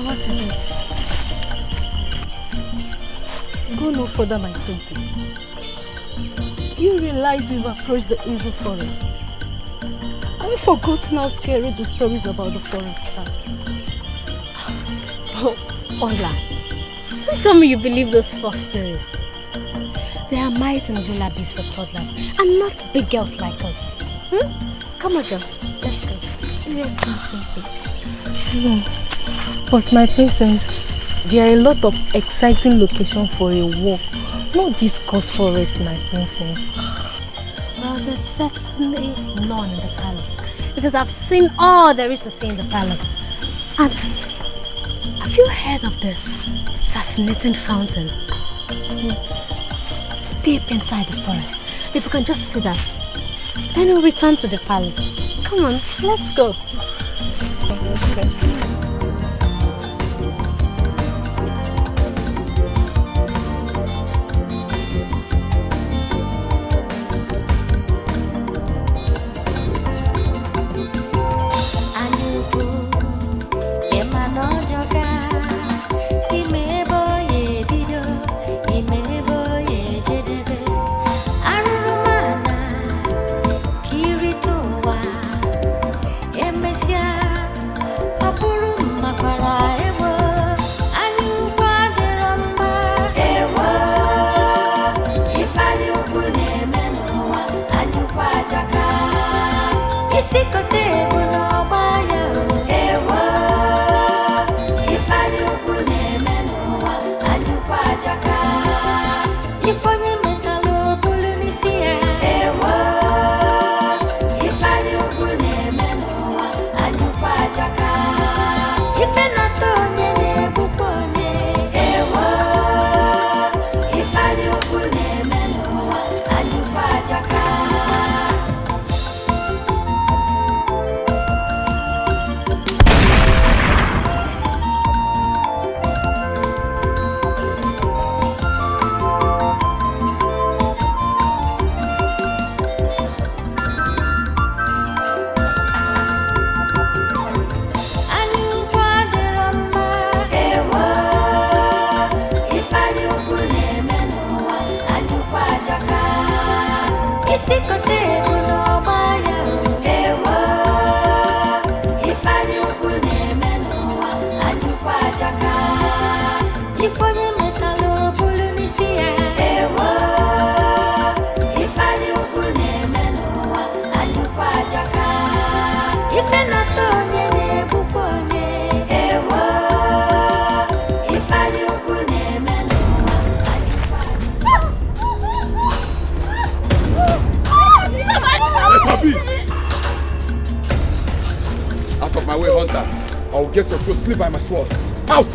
what is it? Go no further, my princess. Do you realize we've approached the evil forest? Have you forgotten how scary the stories about the forest are? Oh, Ola, don't tell me you believe those false stories. They are might and lullabies for toddlers and not big girls like us. Come on, girls, let's go. Yes, my princess. No, but my princess, there are a lot of exciting locations for a walk. No discuss forest, my princess. Well, there's certainly none in the palace because I've seen all there is to see in the palace. And have you heard of the fascinating fountain? Deep inside the forest. If we can just see that, then we'll return to the palace. Come on, let's go. Get your clothes, live by my sword. Out!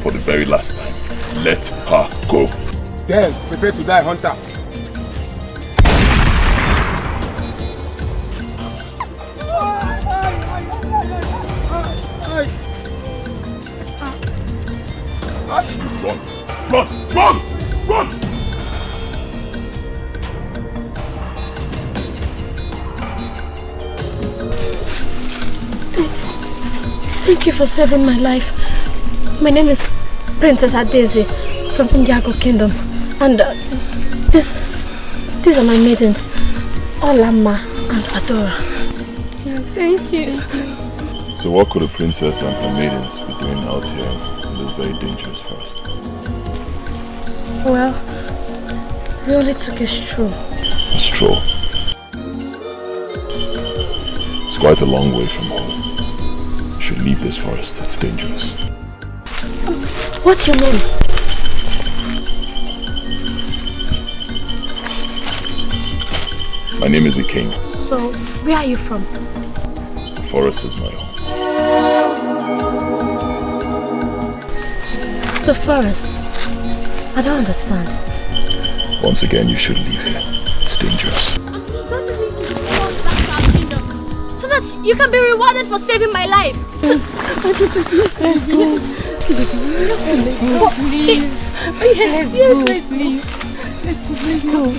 For the very last time, let her go. Then, prepare to die, hunter. Run! Run! Run! Run! Thank you for saving my life. My name is Princess Adeze from Indiago Kingdom. And these are my maidens, Olama and Adora. Yes, thank you. So what could a princess and her maidens be doing out here in this very dangerous forest? Well, we only took a stroll. A stroll? It's quite a long way from home. You should leave this forest, it's dangerous. What's your name? My name is the king. So, where are you from? The forest is my home. The forest? I don't understand. Once again, you should leave here. It's dangerous. So that you can be rewarded for saving my life. Let's go. Please. Yes, please. Let's go.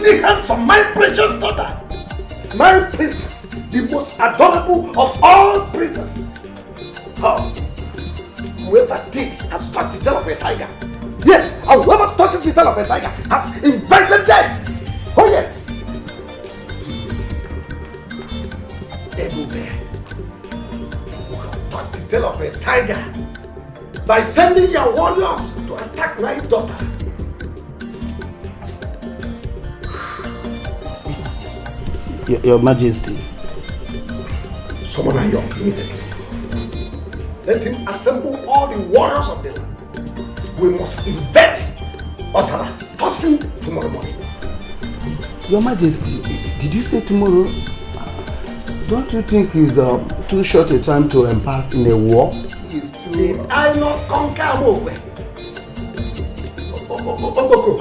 the hands of my precious daughter, my princess, the most adorable of all princesses. Oh, whoever did has touched the tail of a tiger. Yes, and whoever touches the tail of a tiger has invited death. Oh yes. Everywhere, you have touched the tail of a tiger by sending your warriors to attack my daughter. Your Majesty. Summon Ayok immediately. Let him assemble all the warriors of the land. We must invade Osara first thing tomorrow morning. Your Majesty, did you say tomorrow? Don't you think it's too short a time to embark in a war? Did I not conquer Mogwe? Oboko,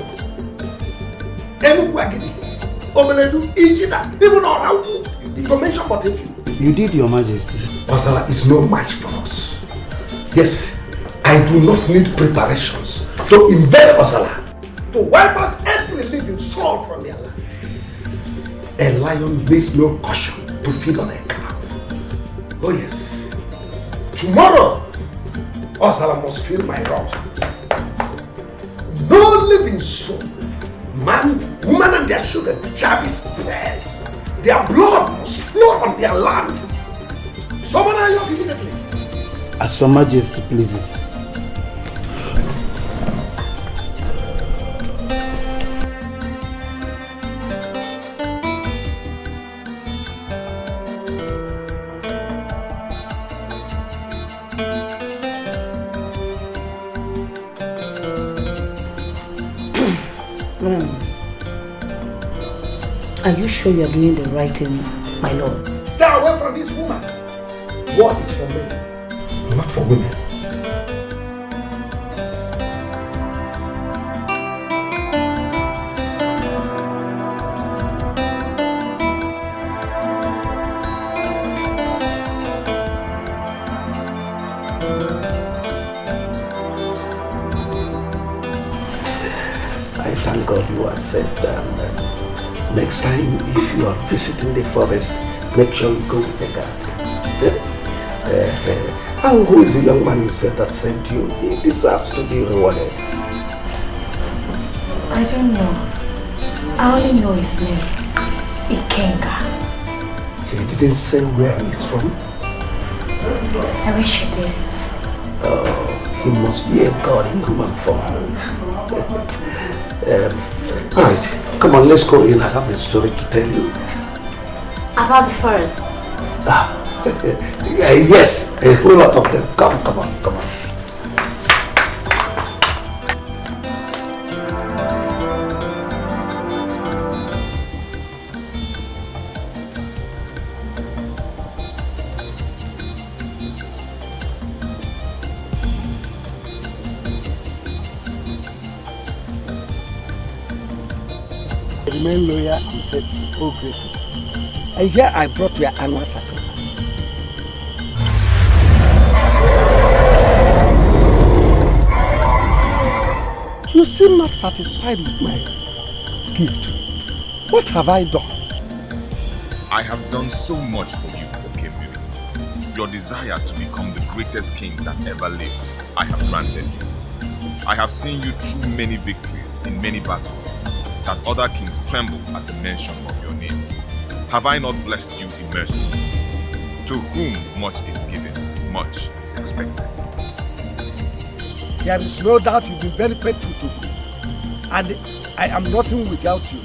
Enuguagidi, Obeledu, Ijida, even Orawu, to mention but a few. You did, Your Majesty. Osara is no match for us. Yes, I do not need preparations to invade Osara, to wipe out every living soul from their land. A lion needs no caution to feed on a cow. Oh yes, tomorrow Osara must feel my wrath. No living soul, man, woman and their children shall be spared. Their blood must flow on their land. Someone are you immediately? As Your Majesty pleases. Are you sure you are doing the right thing, my lord? Stay away from this woman. War is for men, not for women. I thank God you are safe. Next time, if you are visiting the forest, make sure you go with the guard. Yes, and who is the young man you said that saved you? He deserves to be rewarded. I don't know. I only know his name. Ikenga. He didn't say where he's from? I wish he did. Oh, he must be a god in human form. Alright, come on, let's go in. I have a story to tell you. About the forest. Yes, a whole lot of them. Come on. Remain loyal and faithful, oh grateful. And here I brought your annual sacrifice. You seem not satisfied with my gift. What have I done? I have done so much for you, Okemiri. Your desire to become the greatest king that ever lived, I have granted you. I have seen you through many victories in many battles, that other kings tremble at the mention of your name. Have I not blessed you immeasurably? To whom much is given, much is expected. There is no doubt you've been very faithful to me, and I am nothing without you.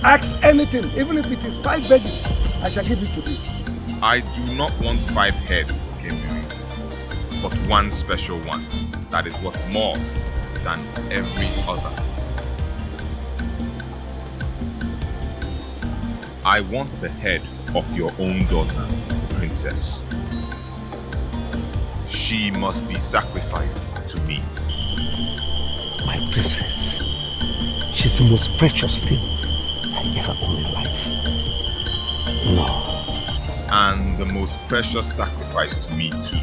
Ask anything, even if it is 5 veggies, I shall give it to you. I do not want 5 heads, Okemiri, but one special one that is worth more than every other. I want the head of your own daughter, princess. She must be sacrificed to me. My princess, she's the most precious thing I ever owned in life. No. And the most precious sacrifice to me too.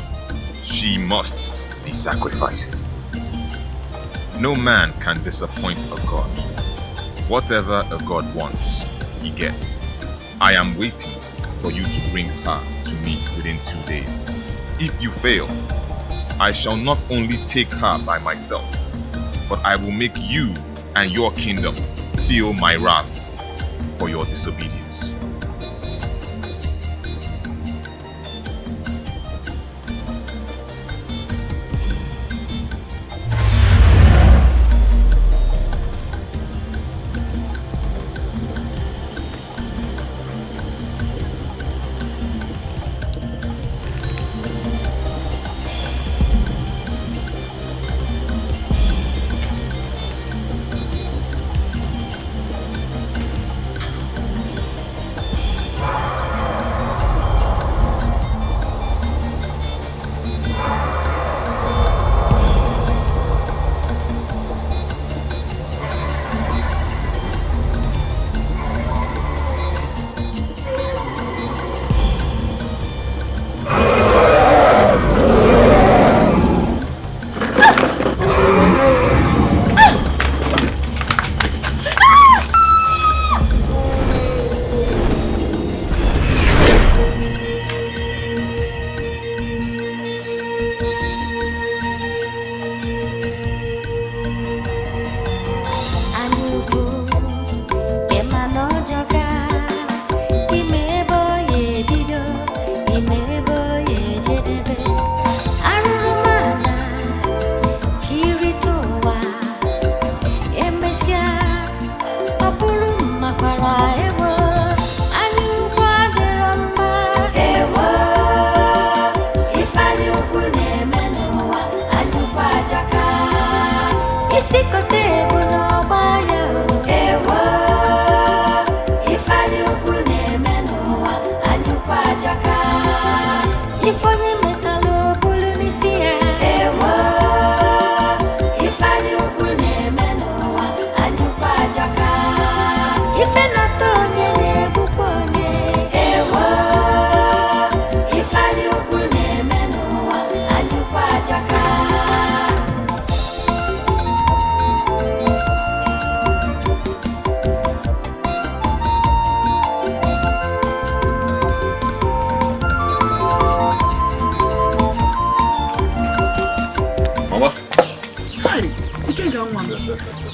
She must be sacrificed. No man can disappoint a god. Whatever a god wants, he gets. I am waiting for you to bring her to me within 2 days. If you fail, I shall not only take her by myself, but I will make you and your kingdom feel my wrath for your disobedience.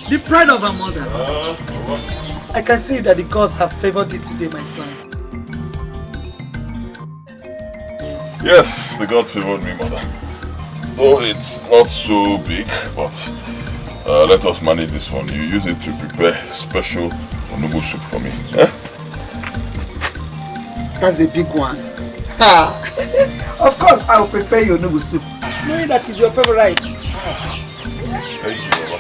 The pride of our mother. I can see that the gods have favored you today, my son. Yes, the gods favored me, mother. Though it's not so big, but let us manage this one. You use it to prepare special onmovies soup for me. Eh? That's a big one. Of course, I will prepare your onmovies soup, knowing that is your favorite. Thank you, Baba.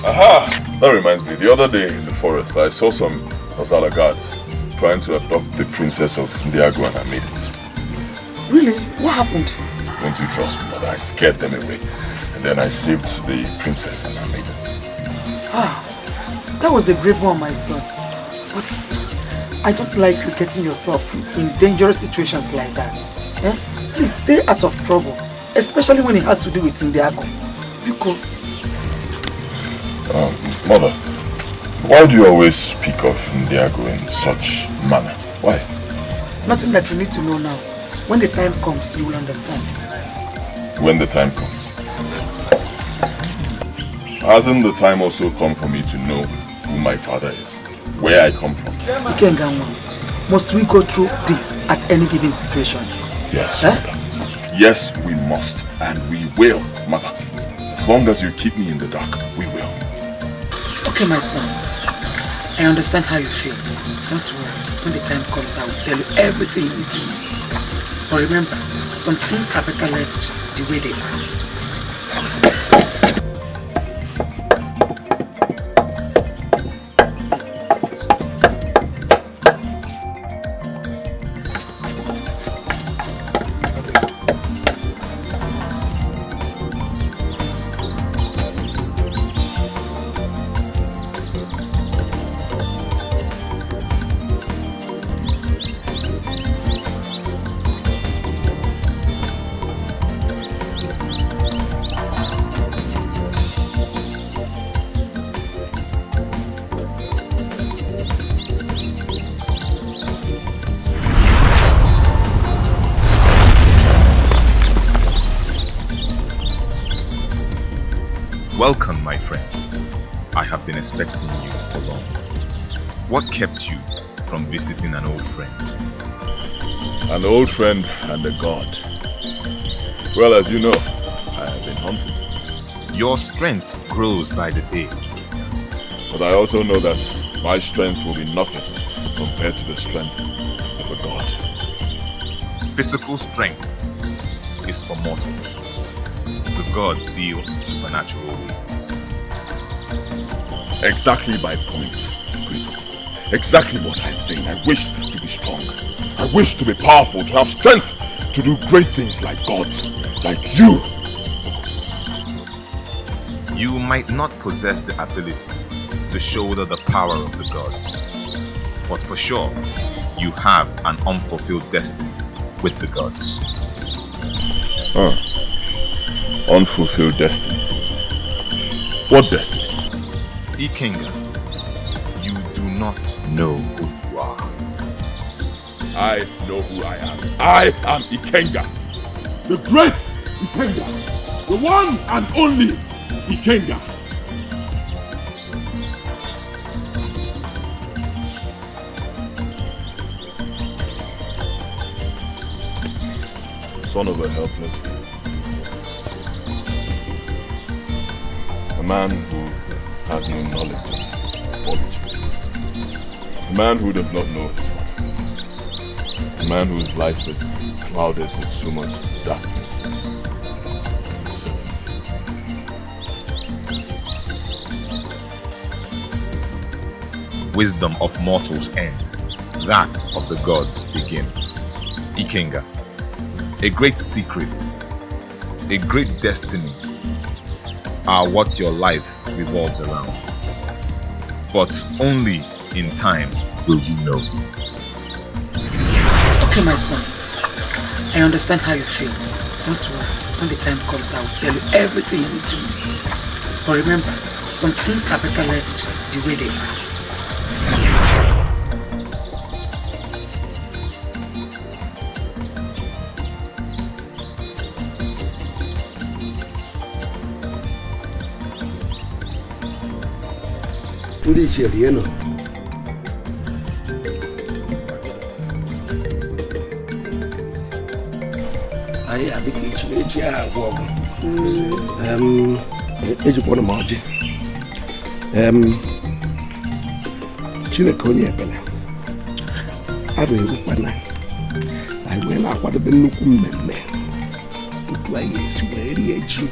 Aha! That reminds me, the other day in the forest, I saw some Ozala guards trying to adopt the princess of Ndiago and her maidens. Really? What happened? Don't you trust me, mother? I scared them away. And then I saved the princess and her maidens. That was a brave one, my son. But I don't like you getting yourself in dangerous situations like that. Eh? Please stay out of trouble, especially when it has to do with Ndiago. Mother, why do you always speak of Ndiago in such manner? Why? Nothing that you need to know now. When the time comes, you will understand. When the time comes. Hasn't the time also come for me to know who my father is? Where I come from? Must we go through this at any given situation? Yes, mother. Yes, we must, and we will, mother. As long as you keep me in the dark, we will. Okay, my son. I understand how you feel. Don't worry. When the time comes, I will tell you everything you need to know. But remember, some things are better left the way they are. Welcome, my friend. I have been expecting you for long. What kept you from visiting an old friend? An old friend and a god. Well, as you know, I have been hunting. Your strength grows by the day. But I also know that my strength will be nothing compared to the strength of a god. Physical strength is for mortals. The gods deal in supernatural ways. Exactly my point. Exactly what I'm saying. I wish to be strong. I wish to be powerful, to have strength to do great things like gods, like you. You might not possess the ability to shoulder the power of the gods, but for sure, you have an unfulfilled destiny with the gods. Unfulfilled destiny. What destiny? Ikenga, you do not know who you are. I know who I am. I am Ikenga. The great Ikenga. The one and only Ikenga. Son of a helpless. A man who has no knowledge of it. A man who does not know his father. A man whose life is clouded with so much darkness and uncertainty. Wisdom of mortals end, that of the gods begin. Ikenga, a great secret, a great destiny are what your life revolves around. But only in time will you know. Okay, my son. I understand how you feel. Don't worry. When the time comes, I will tell you everything you need to know. But remember, some things are better left the way they are. Ndị ichie rienụ. Anyị adịghị ichie echi ahụ agwọ ọgụ. Ejikwana m ọjị. Chineke onye ebele. Arụ erukwana. Anyị wee na-akwadobe nnukwu mmemme. Tupu anyị esi wee rie ji.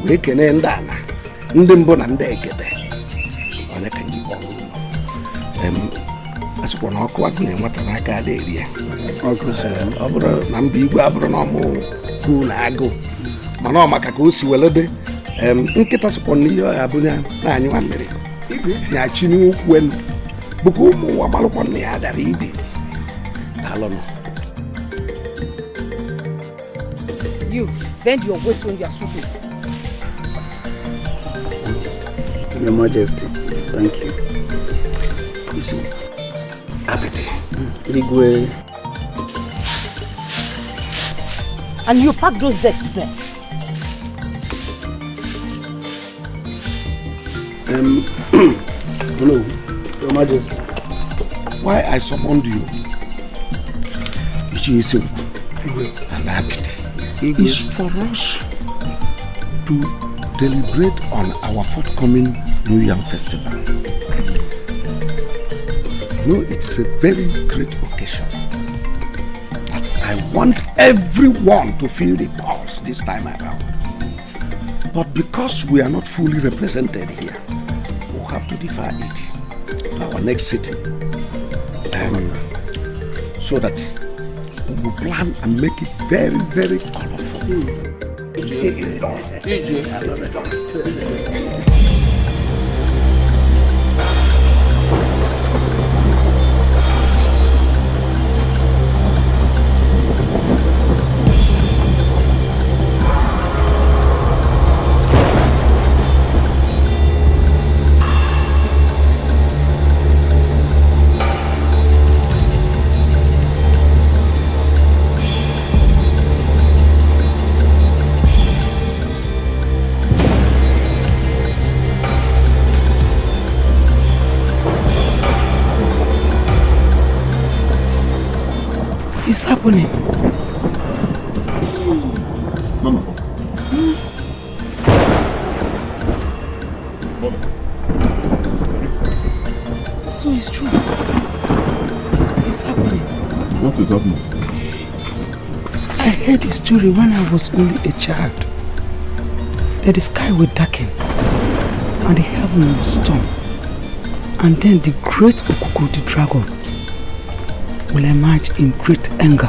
Wee kene ndị ana. Ndị mbụ na ndị egede. Onye ka njikọ ọhụrụ. Asịkwa na ọkụ adị na-enweta n'aka adị eri ya. Ọ bụrụ na mba igwe abụrụ na ọmụ kwuru na agụụ. Mana ọ maka ka o si welede. Nkịta sịkwa n'ihe ọha bụ na anyị nwa mmiri. Nyachi n'ukwu elu. Bụka ụmụ ụwa gbalụkwa na ya dara ibe. Daalụnụ. You bend your waist when you are swooping. Your Majesty, thank you. Listen, Abidi. Igwe. And you pack those decks there. No, Your Majesty. Why I summoned you? Ichie and Abidi is for us to deliberate on our forthcoming New Yam Festival. No, it is a very great occasion. But I want everyone to feel the pulse this time around. But because we are not fully represented here, we'll have to defer it to our next sitting. So that we will plan and make it very, very colorful. It's happening. Mama. Mama. So it's true. It's happening. What is happening? I heard the story when I was only a child. That the sky would darken and the heaven would storm. And then the great Okuku, the dragon, will emerge in great anger.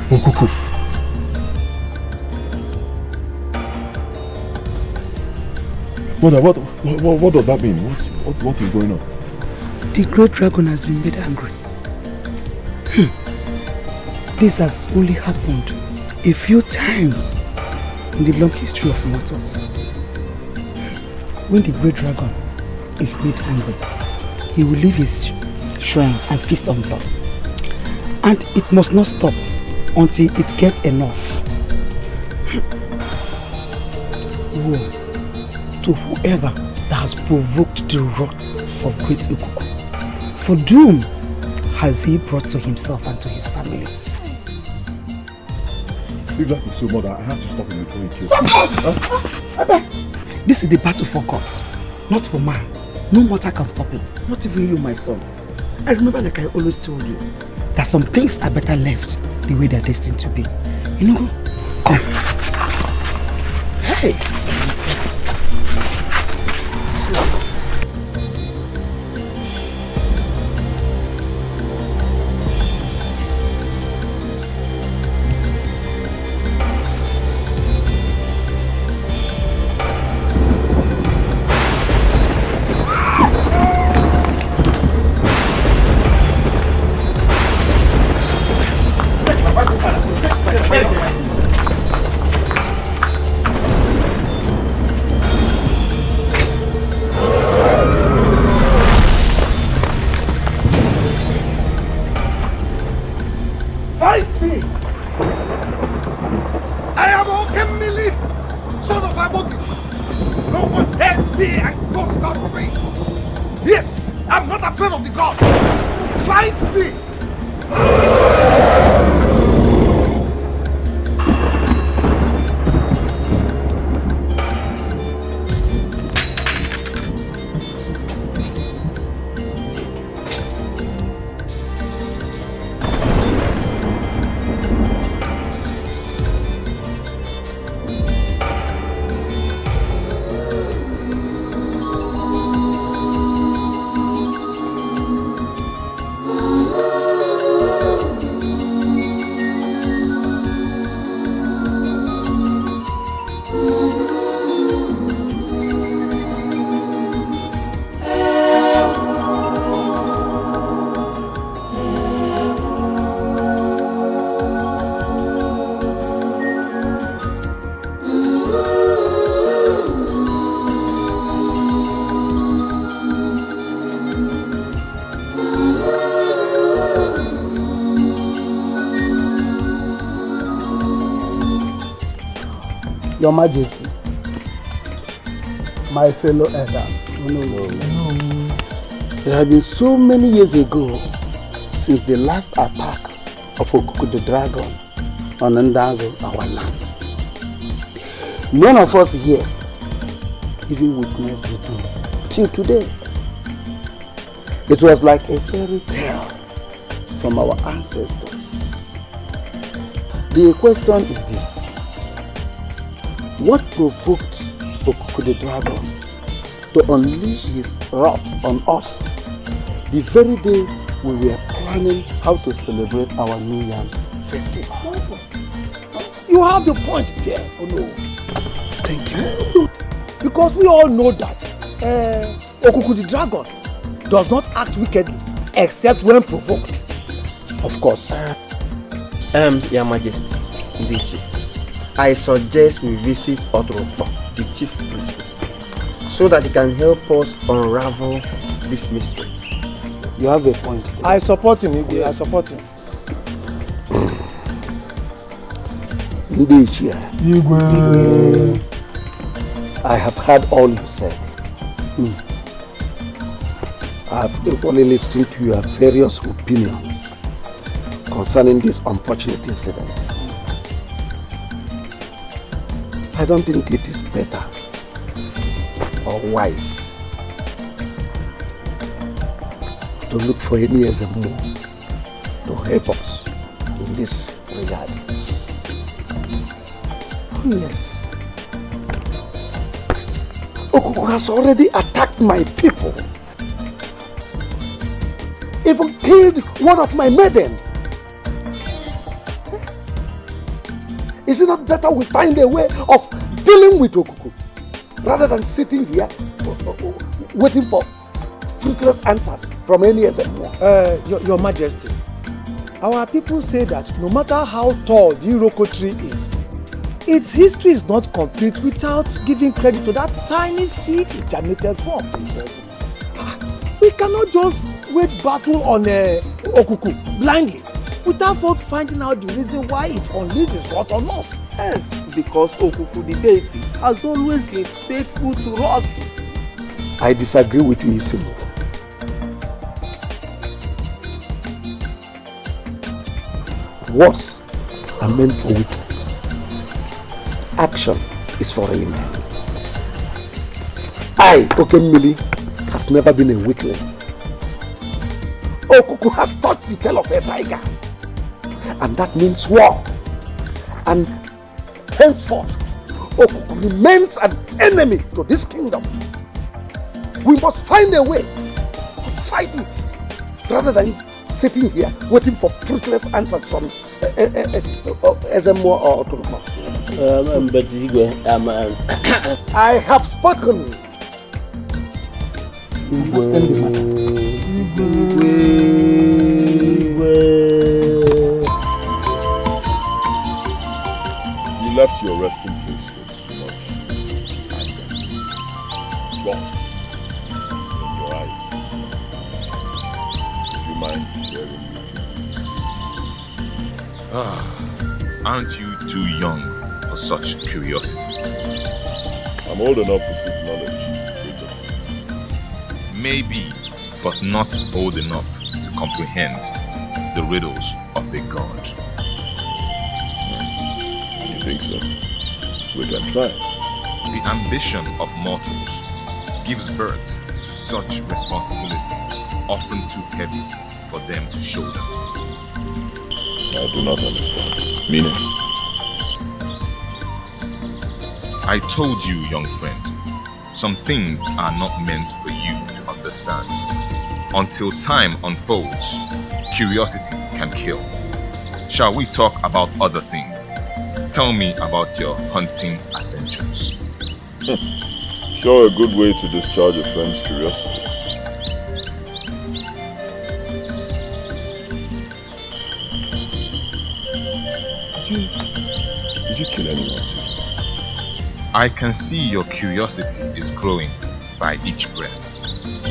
Okuku. What does that mean? What is going on? The great dragon has been made angry. This has only happened a few times in the long history of mortals. When the great dragon is made angry, he will leave his shrine and feast on blood. And it must not stop until it gets enough. Woe to whoever that has provoked the wrath of great Okuku. For doom has he brought to himself and to his family. If that is so, Mother, I have to stop him before he kills me. This is the battle for gods, not for man. No mortal can stop it. Not even you, my son. I remember, like I always told you, that some things are better left the way they're destined to be. You know, come. Hey! Your Majesty, my fellow elders, it has been so many years ago since the last attack of Okuku the dragon on Ndango, our land. None of us here even witnessed the doom till today. It was like a fairy tale from our ancestors. The question is this. What provoked Okuku the dragon to unleash his wrath on us the very day we were planning how to celebrate our New Yam festival? You have the point there, Ono. Thank you. Because we all know that Okuku the dragon does not act wickedly except when provoked. Of course. Your Majesty, Dikeh, I suggest we visit Odropo, the chief priest, so that he can help us unravel this mystery. You have a point there. I support him, Igwe. Yes. I support him. Dikeh. I have heard all you said. I've equally listened to your various opinions concerning this unfortunate incident. I don't think it is better or wise to look for any SMO to help us in this regard. Oh yes. Okuku has already attacked my people. Even killed one of my maiden. Is it not better we find a way of dealing with Okuku rather than sitting here waiting for fruitless answers from any SMO? Your Majesty, our people say that no matter how tall the Iroko tree is, its history is not complete without giving credit to that tiny seed it germinated from. We cannot just wage battle on Okuku blindly without first finding out the reason why it unleashed its wrath on us. Yes, because Okuku the deity has always been faithful to us. I disagree with you, Isimu. Words are meant for weak lips. Action is for real men. I, Okemili, has never been a weakling. Okuku has touched the tail of a tiger. And that means war. And henceforth, Okuku remains an enemy to this kingdom. We must find a way to fight it rather than sitting here waiting for fruitless answers from SMO or Turkma. I have spoken. You must end the matter. You left your resting place with so much anger, wrath in your eyes. Would you mind sharing with me? Aren't you too young for such curiosity? I'm old enough to seek knowledge. Maybe, but not old enough to comprehend the riddles of a god. You think so? We can try. The ambition of mortals gives birth to such responsibility, often too heavy for them to shoulder. I do not understand. Meaning? I told you, young friend, some things are not meant for you to understand. Until time unfolds, curiosity can kill. Shall we talk about other things? Tell me about your hunting adventures. Sure, a good way to discharge a friend's curiosity. Did you kill anyone? I can see your curiosity is growing by each breath.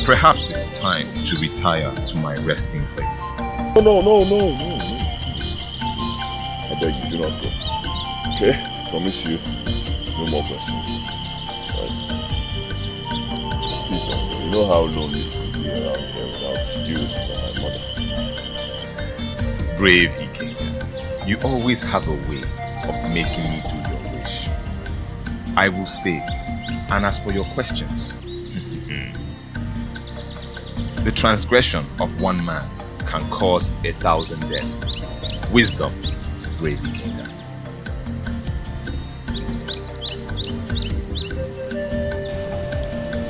Perhaps it's time to retire to my resting place. No. I beg you, do not go. Okay? I promise you, no more questions. Right? Please don't go. You know how lonely it would be around here without you and my mother. Brave Dikeh, you always have a way of making me do your wish. I will stay. And as for your questions, the transgression of one man can cause 1,000 deaths. Wisdom, brave Dikeh.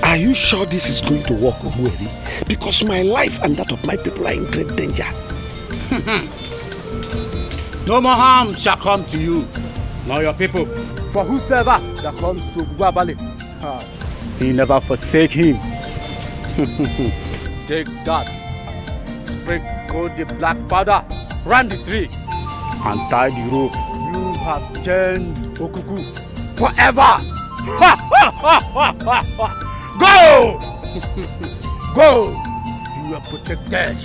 Are you sure this is going to work, Omueri? Because my life and that of my people are in great danger. No more harm shall come to you, nor your people. For whosoever that comes to Guabale, he never forsake him. Take that, sprinkle the black powder round the tree, and tie the rope. You have chained Okuku forever. Go! Go! You are protected.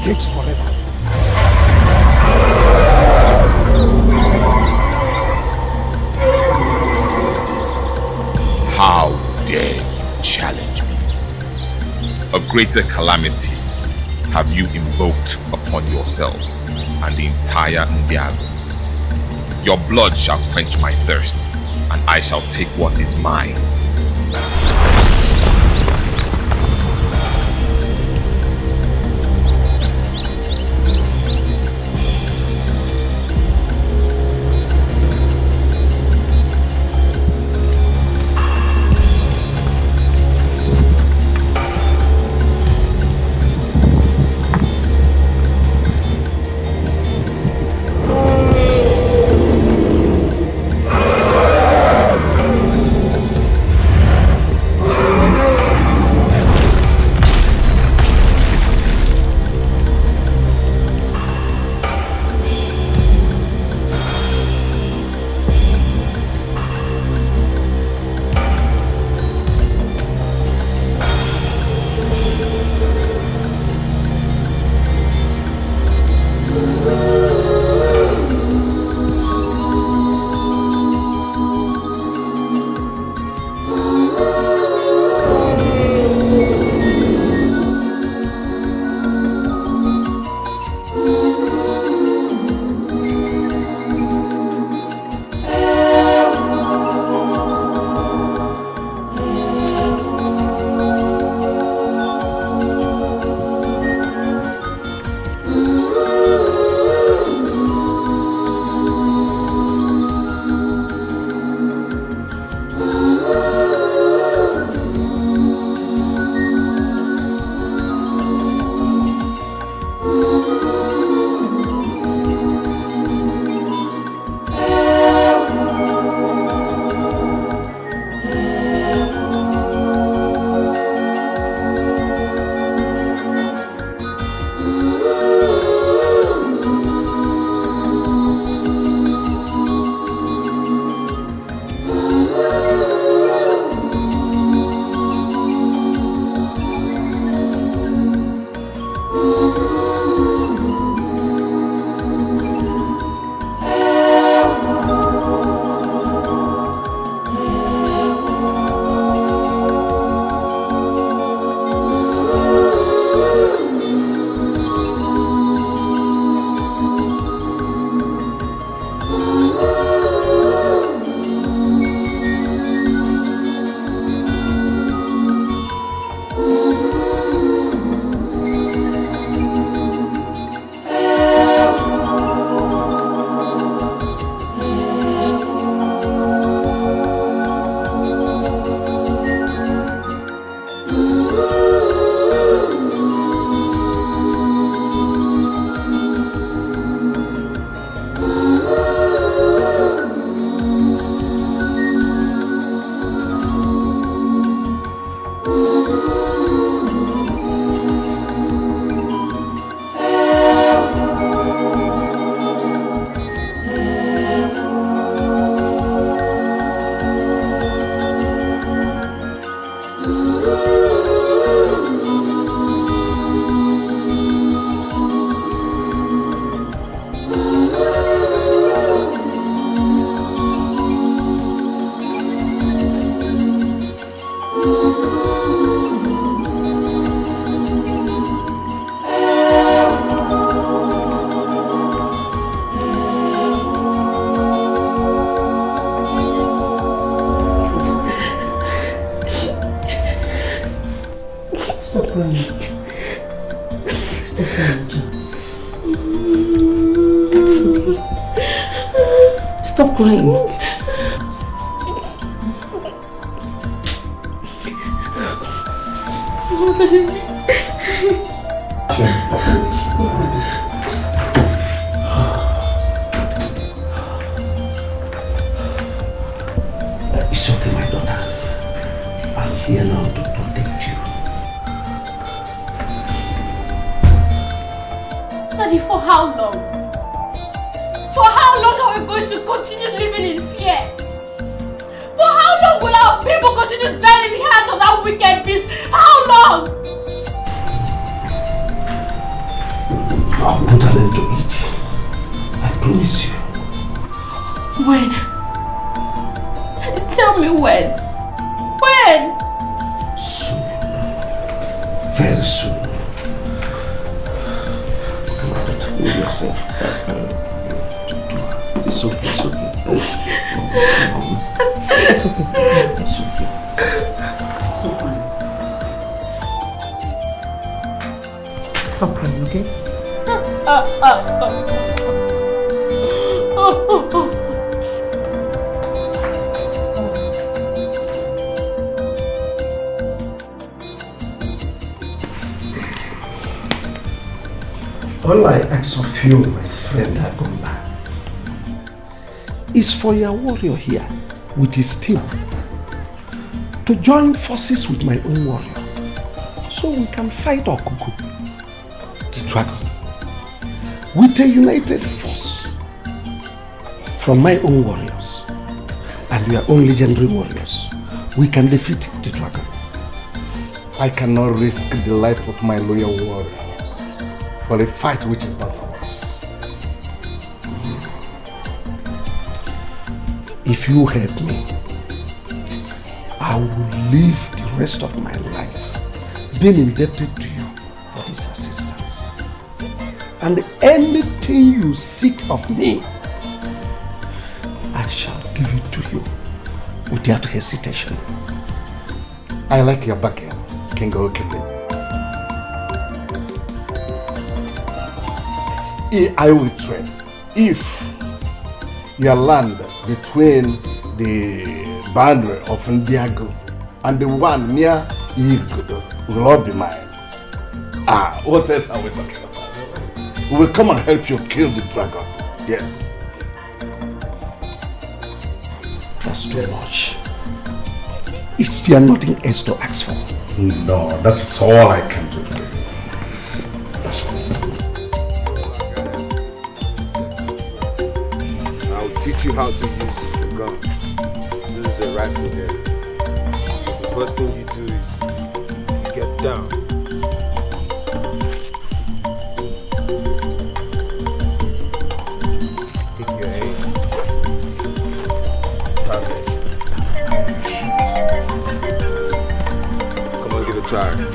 hate forever. How dare you challenge me? A greater calamity have you invoked upon yourself and the entire Ndiago. Your blood shall quench my thirst, and I shall take what is mine. Stop crying. It's okay, my daughter. I'm here now to protect you. Daddy, for how long? For how long are we going to continue living in fear? For how long will our people continue dying in the hands of that wicked beast? How long? I'll put an end to it. I promise you. When? Tell me when. When? Soon. Very soon. Come on, hold yourself. It's okay, it's okay. It's okay. It's okay. Stop crying, okay? All I ask of you, my friend Agumba, is for your warrior here with his team to join forces with my own warrior so we can fight Okuku, the dragon, with a united force from my own warriors and your own legendary warriors. We can defeat the dragon. I cannot risk the life of my loyal warriors for a fight which is not ours. If you help me, I will live the rest of my life being indebted to you for this assistance. And anything you seek of me, I shall give it to you without hesitation. I like your bargain, King Okele. I will trade if your land between the boundary of Ndiago and the one near Igdo will all be mine. What else are we talking about? We will come and help you kill the dragon. Yes. That's too much. Is there nothing else to ask for? No, that's all I can do for you. That's all. Teach you how to use the gun. This is a rifle here. The first thing you do is you get down. Pick your aim. Target. Shoot. Come on, get a target.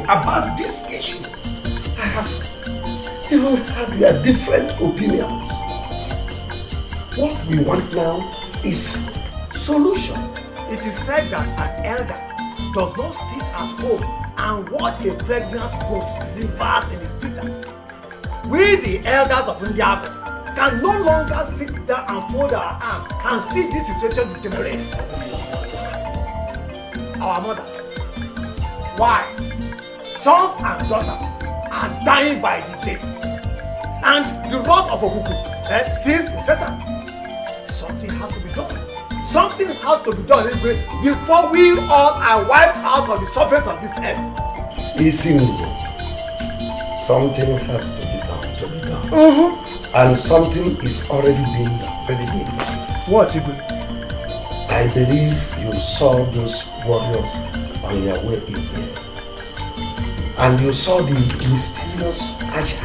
About this issue, I have even had their different opinions. What we want now is solution. It is said that an elder does not sit at home and watch a pregnant goat live fast in his teethers. We, the elders of Ndiago, can no longer sit down and fold our arms and see this situation degenerate. Our mothers, wives, sons and daughters are dying by the day. And the wrath of Okuku seems incessant. Something has to be done. Something has to be done before we all are wiped out of the surface of this earth. Something has to be done. And something is already being done. What, Igwe? I believe you saw those warriors on their way in here. And you saw the mysterious Aja.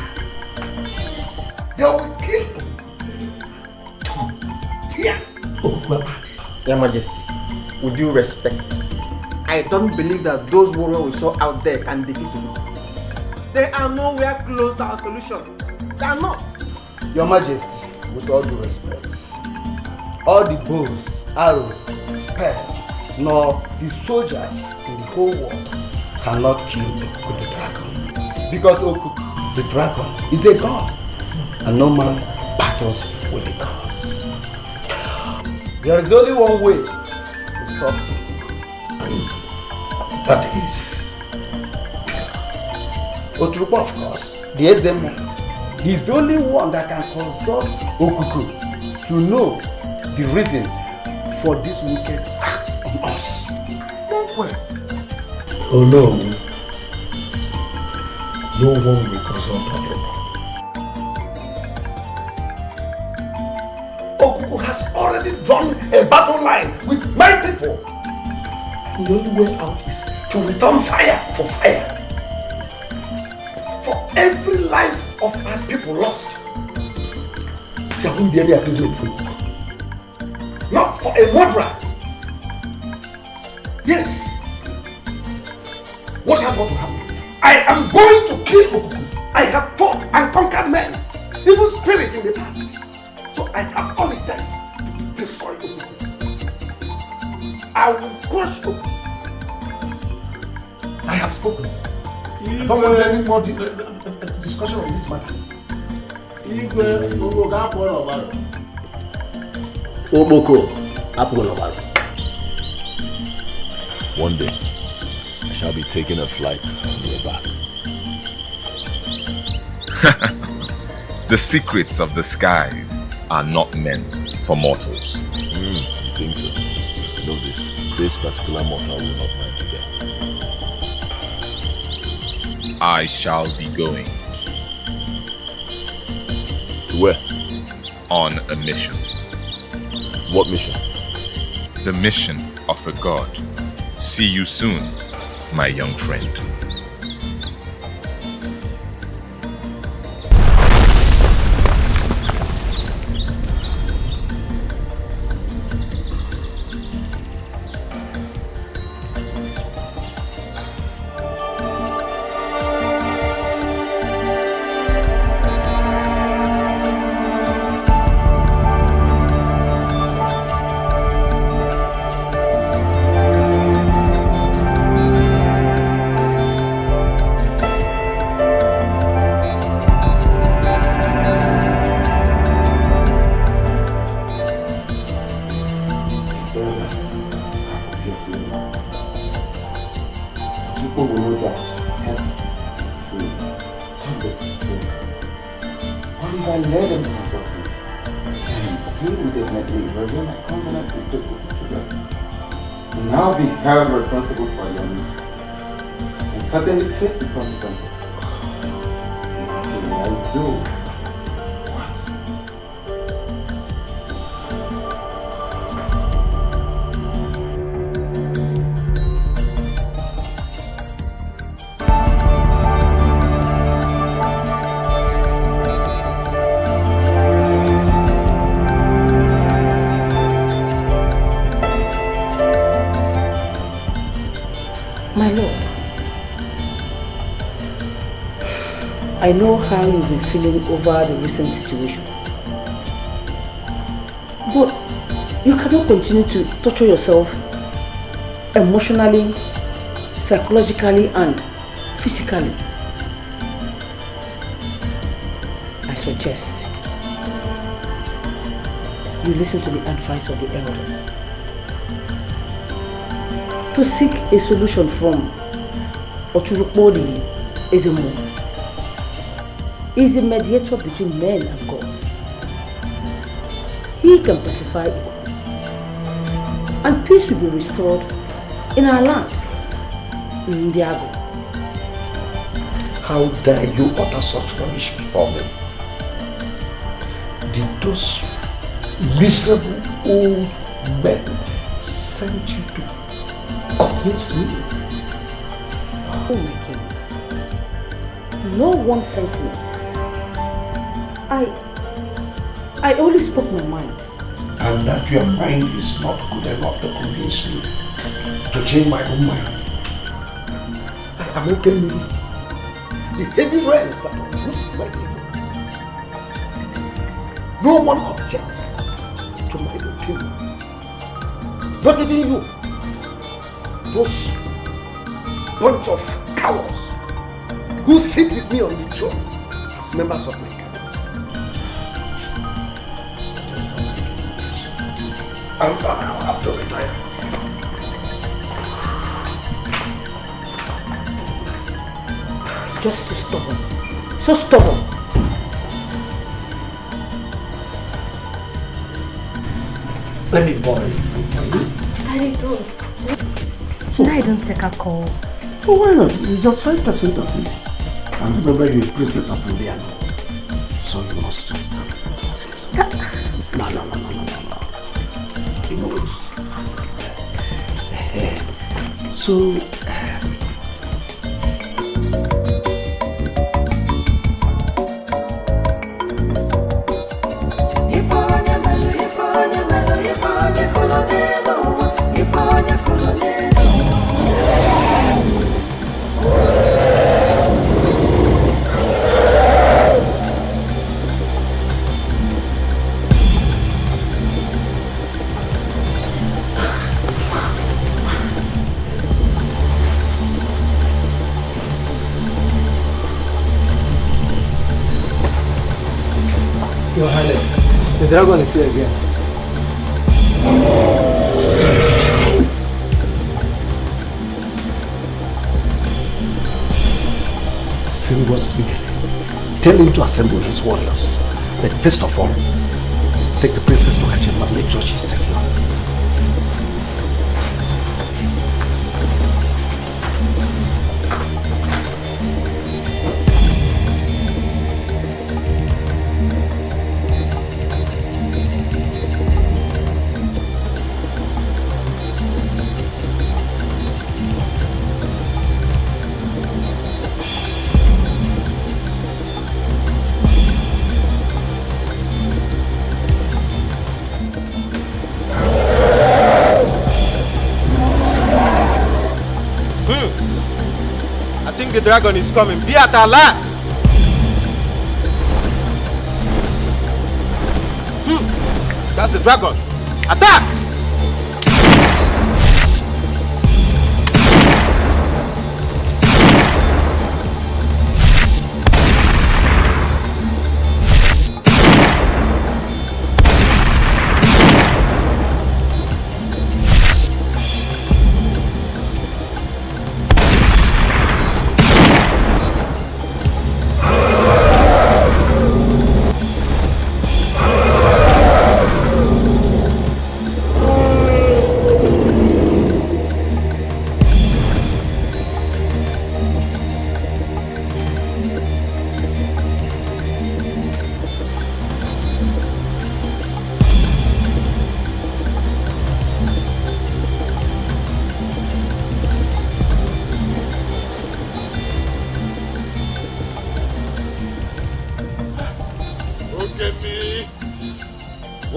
They will kill Your Majesty, with due respect, I don't believe that those warriors we saw out there can defeat you. They are nowhere close to our solution. They are not. Your Majesty, with all due respect, all the bows, arrows, spears, nor the soldiers in the whole world cannot kill Okuku the dragon. Because Okuku the dragon is a god, and no man battles with the gods. There is only one way to stop him. That is Oturupa, of course, the Ezemo. He's the only one that can consult Okuku to know the reason for this wicked act on us. oh no, no one will consult Oturupa. Okuku has already drawn a battle line with my people. And the only way out is to return fire for fire. For every life of our people lost, there won't be any appeasement for you. Not for a murderer. Yes. What has got to happen? I am going to kill Okuku. I have fought and conquered men, even spirit in the past. So I have all it takes to destroy Okuku. I will crush Okuku. I have spoken. I don't want any more discussion on this matter. One day, I shall be taking a flight on your back. The secrets of the skies are not meant for mortals. You think so? Know this. This particular mortal will not mind today. I shall be going. To where? On a mission. What mission? The mission of a god. See you soon, my young friend. Responsible for your mistakes and certainly face the consequences. What do I do? My lord, I know how you've been feeling over the recent situation. But you cannot continue to torture yourself emotionally, psychologically, and physically. I suggest you listen to the advice of the elders. To seek a solution from Oturukbodi Ezemo is the mediator between men and gods. He can pacify evil, and peace will be restored in our land, in Ndiago. How dare you utter such rubbish before me? Did those miserable old men send you to convince me? Oh my king, no one sent me. I only spoke my mind. And that your mind is not good enough to convince me to change my own mind. I am okay with it. The heavy rain that was my people. No one objects to my opinion. Not even you. Those bunch of cowards who sit with me on the throne as members of my cabinet. I'll have to retire. Just too stubborn. So stubborn. Let me borrow it for you. Daddy, don't. I don't take a call. Oh, why not? It's just 5% of it. And remember, you're a princess of India. So you must. No. You know it. So, Your Highness, the dragon is here again. send word to Dikeh. Tell him to assemble his warriors. But first of all, take the princess to her chamber and make sure she's secure. The dragon is coming. Be at alert! That's the dragon. Attack!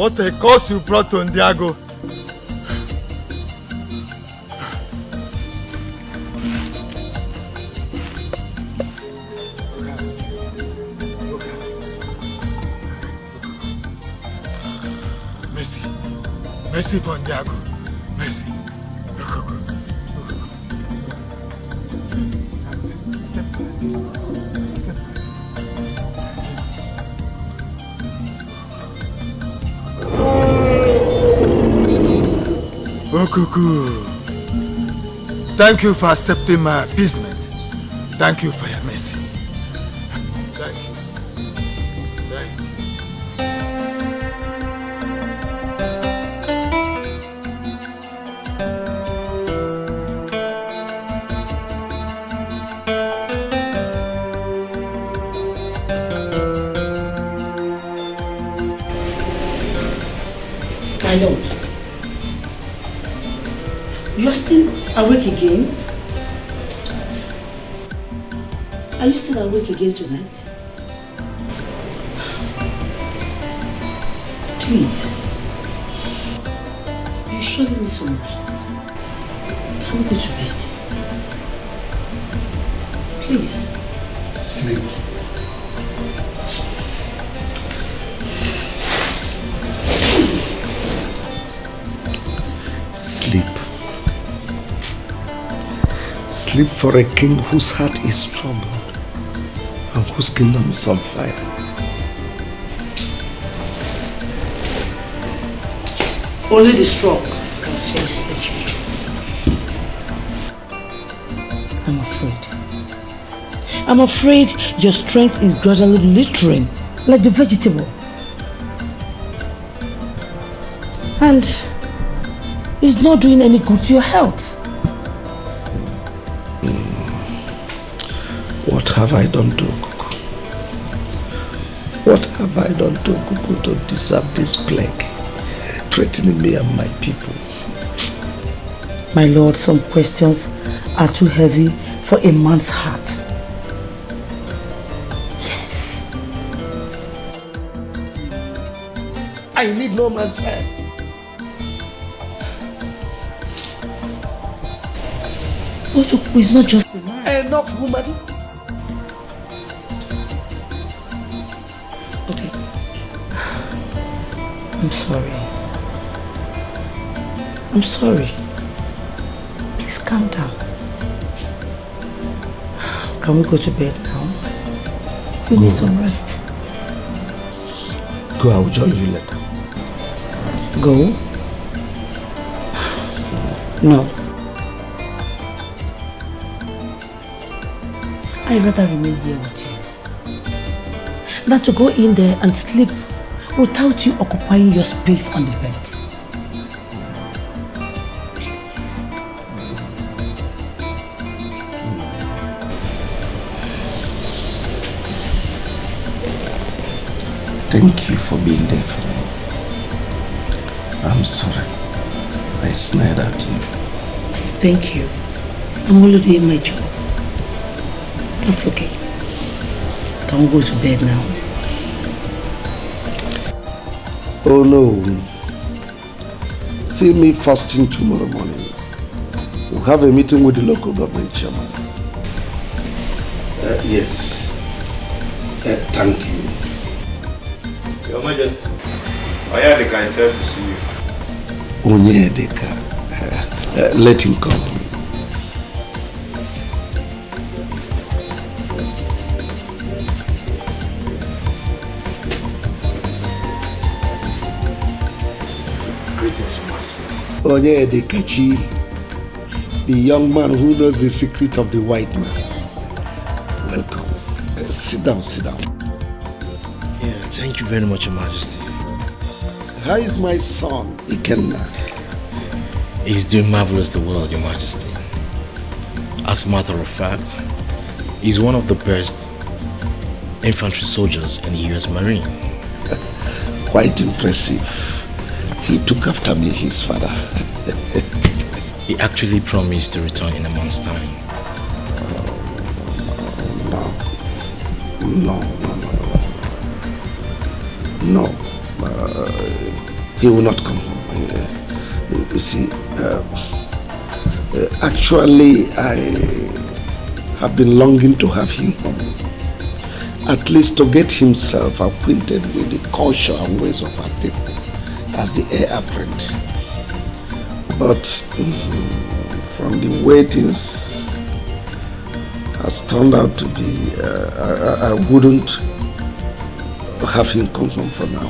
What a curse you brought to Ndiago. Mercy for Ndiago. Mercy. Okuku, thank you for accepting my appeasement. Thank you for your mercy. Thank you. My lord, you are still awake again? Are you still awake again tonight? Please, you surely need some rest. Can we go to bed? Please. Sleep. Sleep. Sleep for a king whose heart is troubled and whose kingdom is on fire. Only the strong can face the future. I'm afraid your strength is gradually littering like the vegetable. And it's not doing any good to your health. What have I done to Okuku? What have I done to Okuku to deserve this plague threatening me and my people? My lord, some questions are too heavy for a man's heart. Yes. I need no man's help. But Okuku is not just a man. Enough, woman. Okay. I'm sorry. I'm sorry. Please calm down. Can we go to bed now? We need some rest. Go, I will join you later. Go? No. I'd rather remain here with you than to go in there and sleep without you occupying your space on the bed. Please. Thank you for being there for me. I'm sorry. I snared at you. Thank you. I'm only doing my job. That's okay. Can we go to bed now? Oh no. See me first thing tomorrow morning. We'll have a meeting with the local government chairman. Yes. Thank you. Your Majesty, Onyedika is here to see you. Onyedika. Let him come. Greetings, Your Majesty. Onyedikachi, the young man who knows the secret of the white man. Welcome. Sit down, sit down. Yeah, thank you very much, Your Majesty. How is my son, Ikenna? He's doing marvelously well, Your Majesty. As a matter of fact, he's one of the best infantry soldiers in the US Marine. Quite impressive. He took after me, his father. He actually promised to return in a month's time. No. He will not come home. You see, actually, I have been longing to have him home. At least to get himself acquainted with the culture and ways of our people as the heir apparent. But from the way things has turned out to be, I wouldn't have him come home for now.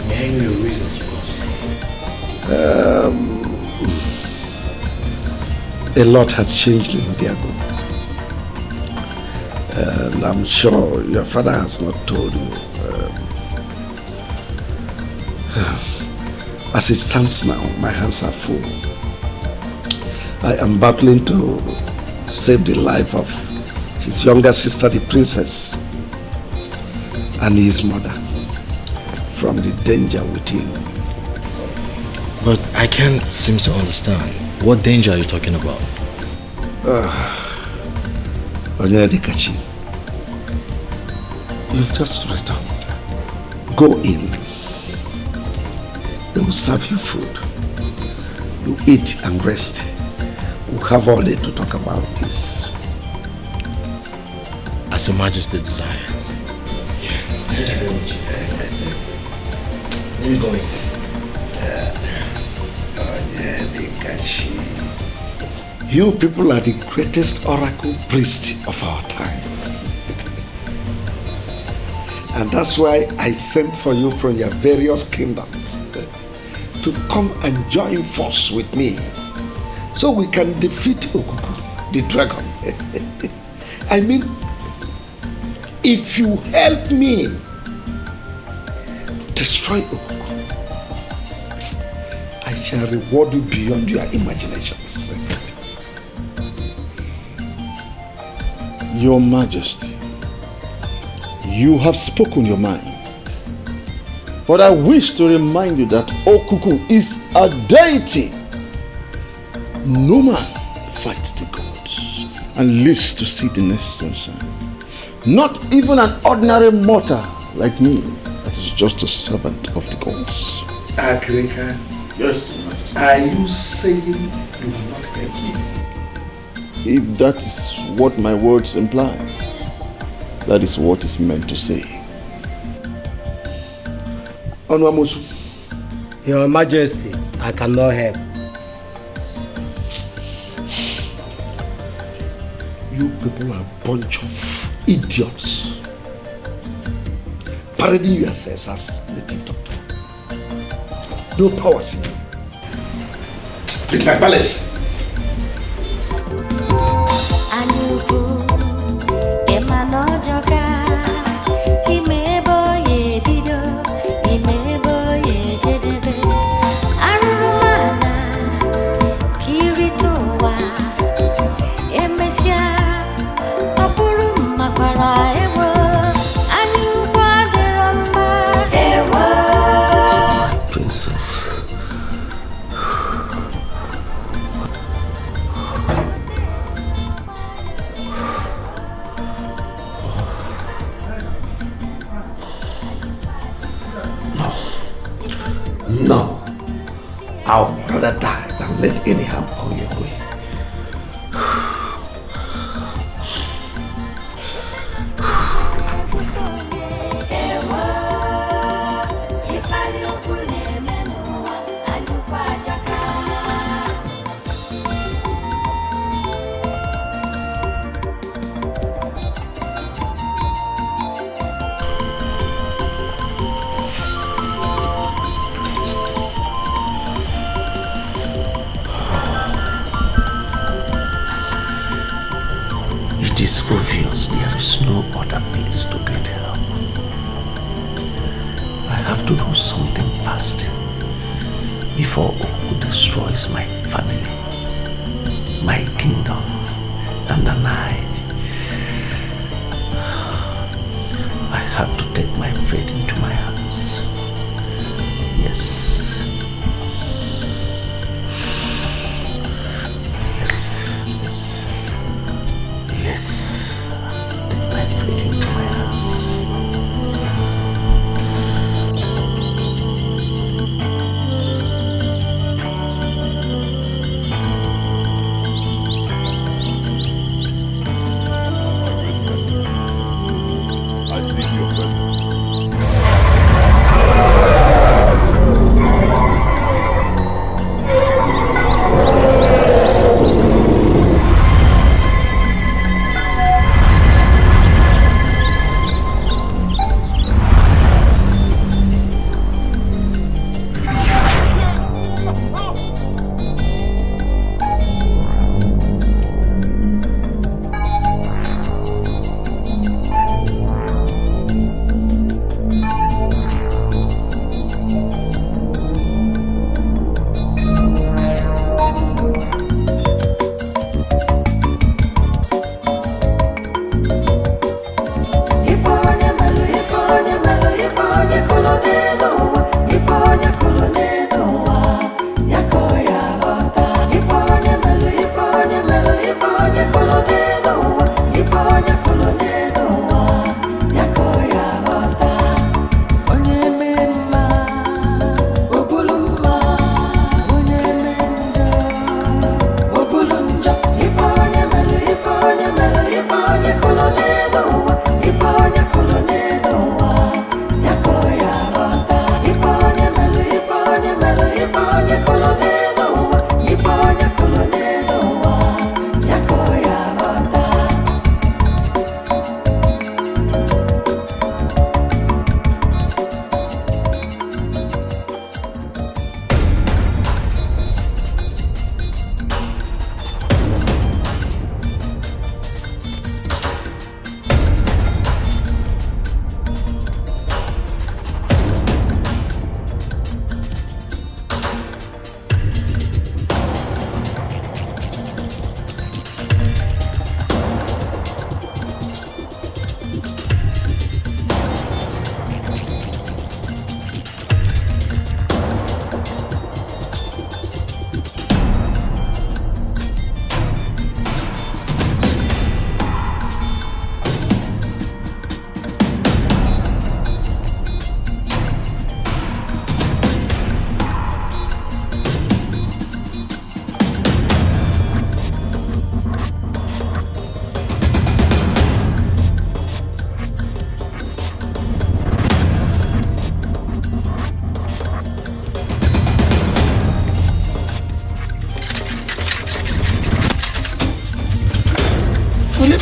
May I know your reasons you want to say? A lot has changed in Diago. And I'm sure your father has not told you. As it stands now, my hands are full. I am battling to save the life of his younger sister, the princess, and his mother from the danger within. But I can't seem to understand. What danger are you talking about? Dikachi, you've just returned. Go in. They will serve you food. You eat and rest. We'll have all day to talk about this. As Your Majesty desires. Thank you very much. Let me go in. You people are the greatest oracle priest of our time. And that's why I sent for you from your various kingdoms to come and join force with me so we can defeat Okuku, the dragon. I mean, if you help me destroy Okuku, I shall reward you beyond your imaginations. Your Majesty, you have spoken your mind. But I wish to remind you that Okuku is a deity. No man fights the gods and lives to see the next sunshine. Not even an ordinary mortal like me that is just a servant of the gods. Akrika, yes, Majesty. Are you saying you will not help me? If that is what my words imply, that is what is meant to say. Onwamosu. Your Majesty, I cannot help. You people are a bunch of idiots. Parading yourselves as native doctor. No powers in you. In my palace. No. I'll rather die than let any harm come your way. It is obvious there is no other place to get help. I have to do something fast before Okuku destroys my family, my kingdom, and then I have to take my fate into my hands. Yes. Yes, take my fate into my hands. I seek your presence.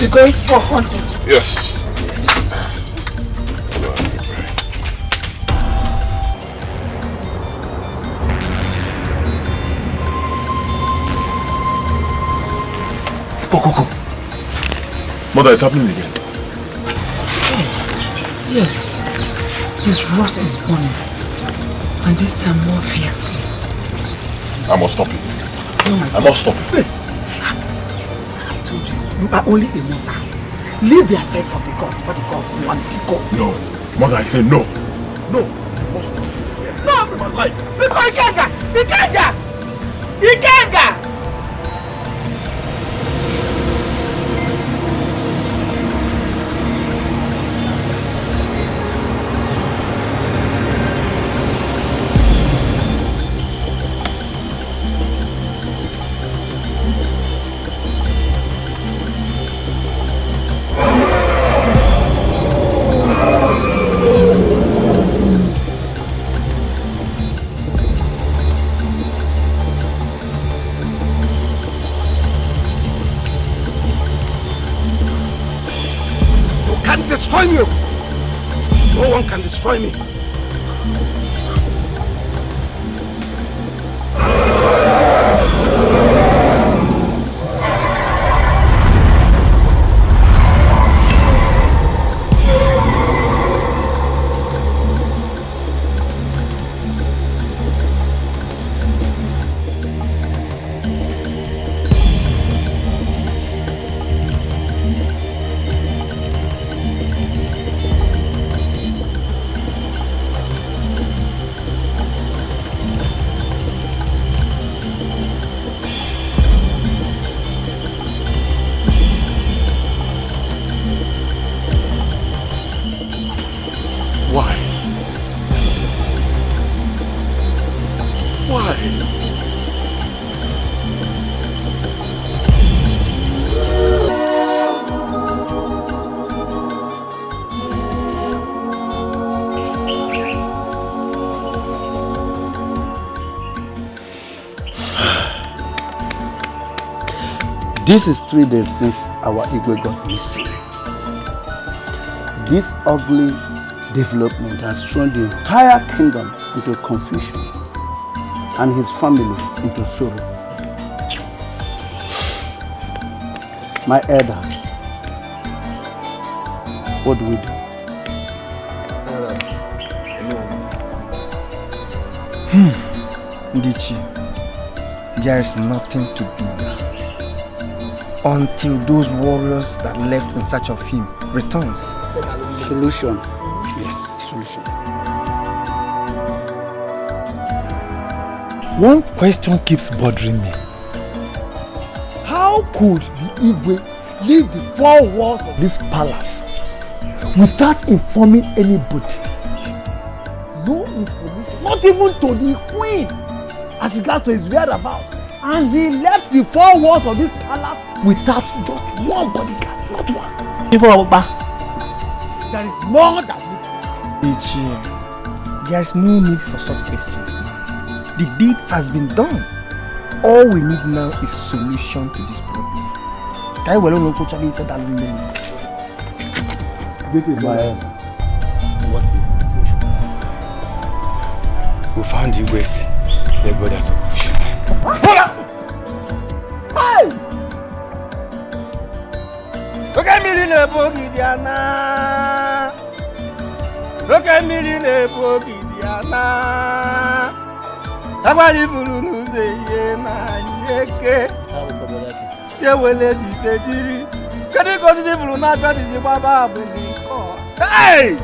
you be going for hunting? Yes. Go. Mother, it's happening again. Yes. His wrath is burning. And this time more fiercely. I must stop it. No, my I son. must stop it. Please. I told you, you are only a mortal. Leave the affairs of the gods for the gods. You want to go. No. Mother, I say no. No. No! My life. Because Ikenga! Destroy me! No one can destroy me. This is 3 days since our Igwe got missing. This ugly development has thrown the entire kingdom into confusion and his family into sorrow. My elders, what do we do? Ndichi, there is nothing to do now until those warriors that left in search of him returns. Solution. Yes, solution. One question keeps bothering me. How could the Igwe leave the 4 walls of this palace without informing anybody? No information, not even to the queen as regards to his whereabouts. And he left the 4 walls of this palace without just one bodyguard, not one. There is more than Ndichi, there is no need for such questions now. The deed has been done. All we need now is solution to this problem. What is the situation? We found the ways. Their brothers are pushing. Hey! Look at me in a bogey, Diana. Look at me in a bogey, Diana. Nobody will say, Yeke. Can you go to the blue? Not that is the Baba. Hey!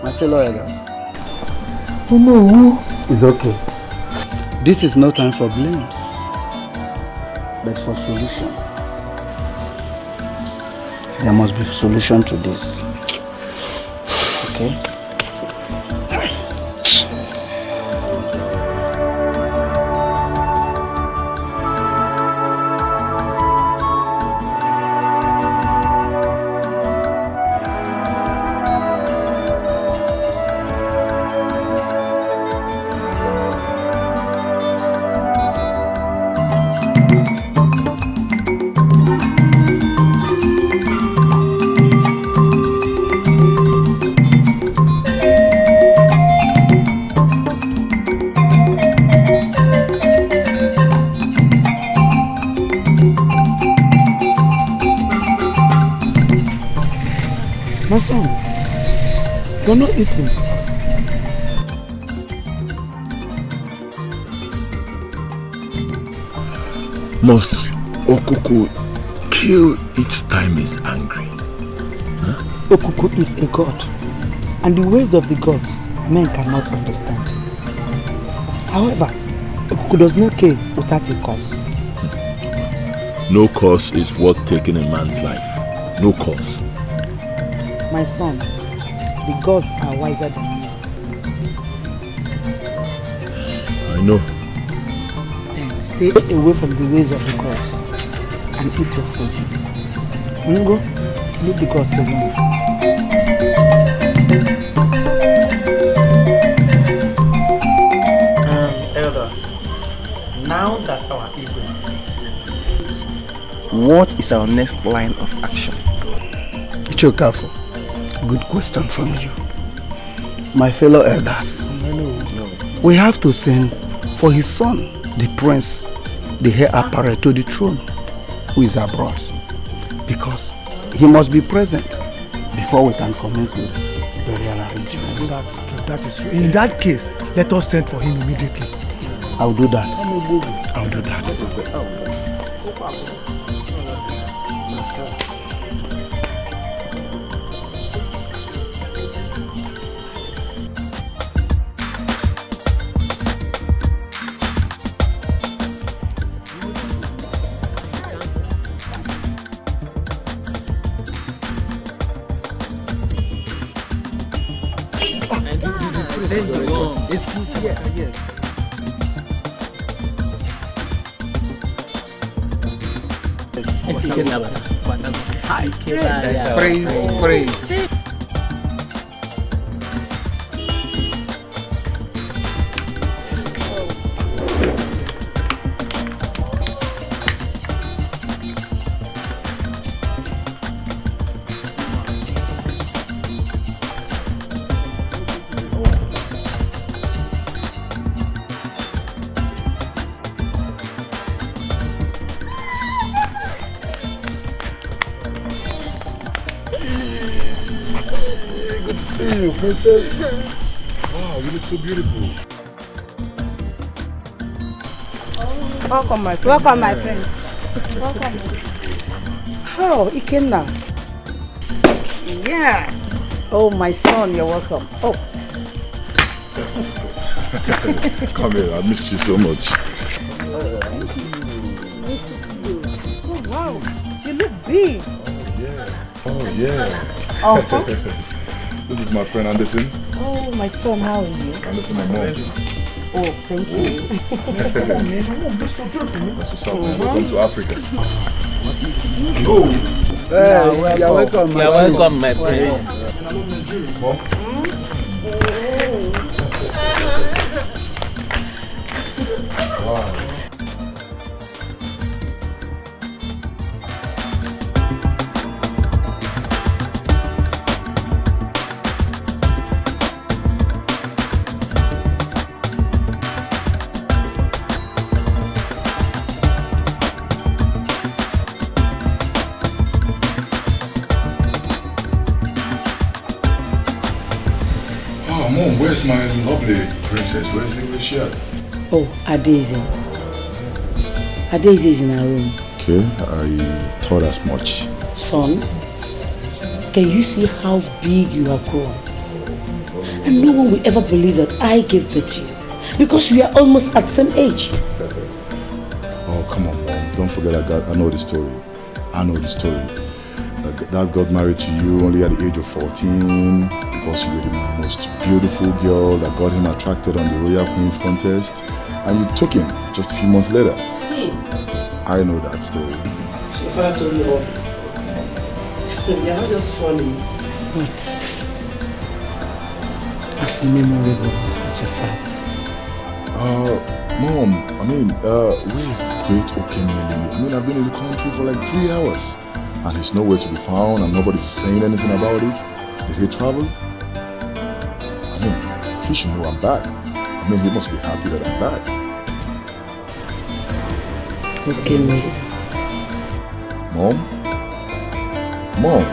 My fellow elders. Oh no. It's okay. This is no time for blames, but for solution. There must be a solution to this. Okay? You're not eating. Must Okuku kill each time he's angry? Okuku is a god, and the ways of the gods men cannot understand. However, Okuku does not kill without a cause. No cause is worth taking a man's life. No cause. My son, the gods are wiser than you. I know. Then stay away from the ways of the gods and eat your food. Mungo, leave the gods alone. Elders, now that our evening, what is our next line of action? Ichokafo, good question from you. My fellow elders, we have to send for his son, the prince, the heir apparent to the throne, who is abroad, because he must be present before we can commence with burial arrangements. That's true, that is true. In that case, let us send for him immediately. I'll do that. I'll do that. Praise. Princess. Wow, you look so beautiful. Welcome, my friend. Welcome, my friend. Welcome. Oh, Ikenna. Yeah. Oh, my son, you're welcome. Oh. Come here, I missed you so much. Oh, wow. You look big. Oh, yeah. Uh-huh. This is my friend Anderson. Oh, my son, how are you? Anderson, my mom. Oh, thank you. That's what's up, man. Welcome to Africa. Hey, you're welcome, my friend. You're welcome, my friend. Mom? Wow. Mom, where's my lovely princess? Where's she at? Oh, Adezi. Adezi is in her room. Okay, I thought as much. Son, can you see how big you have grown? And no one will ever believe that I gave birth to you. Because we are almost at the same age. Oh, come on, Mom. Don't forget I know the story. I know the story. Dad got married to you only at the age of 14 because you were the most beautiful girl that got him attracted on the Royal Queens contest, and you took him just a few months later. I know that story. Your father told me all this. You're not just funny, but as memorable as your father. Mom, I mean, where's the great Okemili? I mean, I've been in the country for like 3 hours. And he's nowhere to be found and nobody's saying anything about it. Did he travel? I mean, he should know I'm back. I mean, he must be happy that I'm back. Okay, Mom? Mom?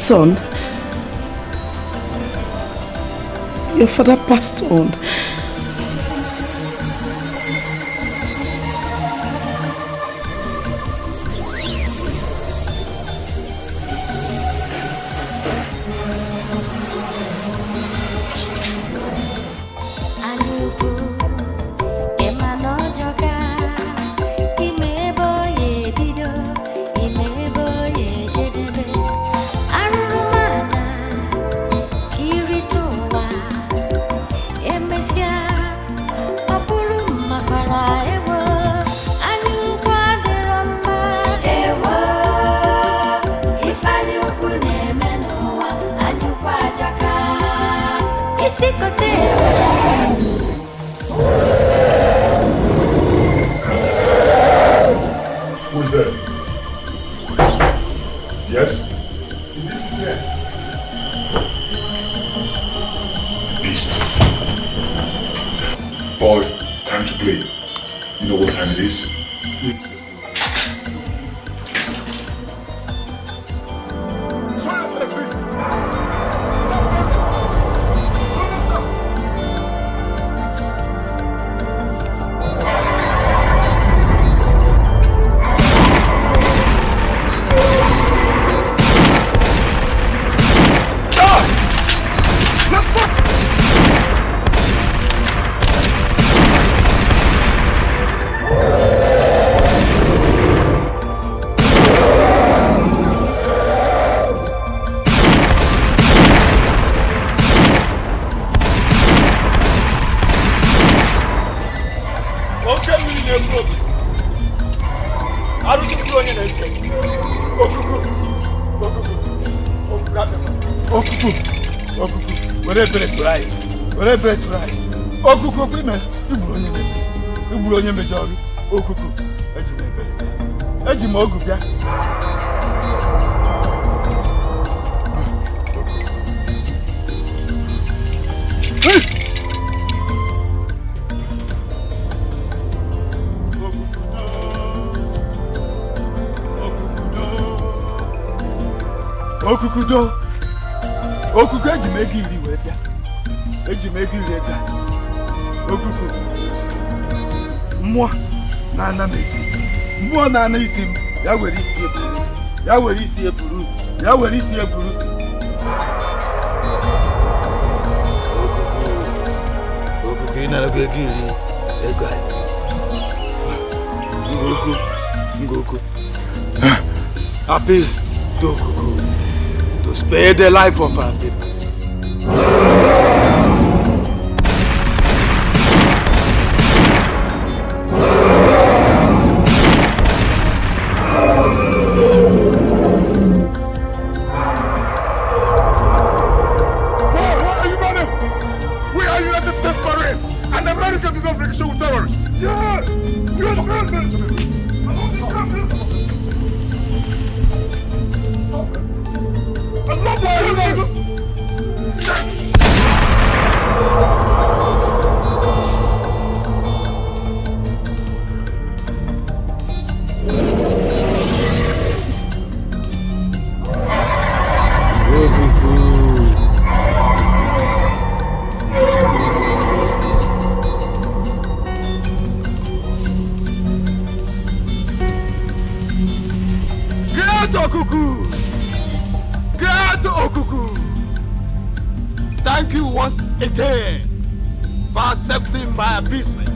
Son, your father passed on. Who's there? Yes? Beast. Boy, time to play. You know what time it is? Okukudo. Okuku eji megi iri wee bịa. Eji megi iri ega. Okuku. Mmụọ na-ana m isi. Mmụọ na-ana isi m. Ya were isi eburu. Ya were isi eburu. Ya were isi eburu. Okuku ị na-ego ego iri ego anyị. Ngoku. Appeal to Okuku to spare the life of our people. Thank you once again for accepting my business.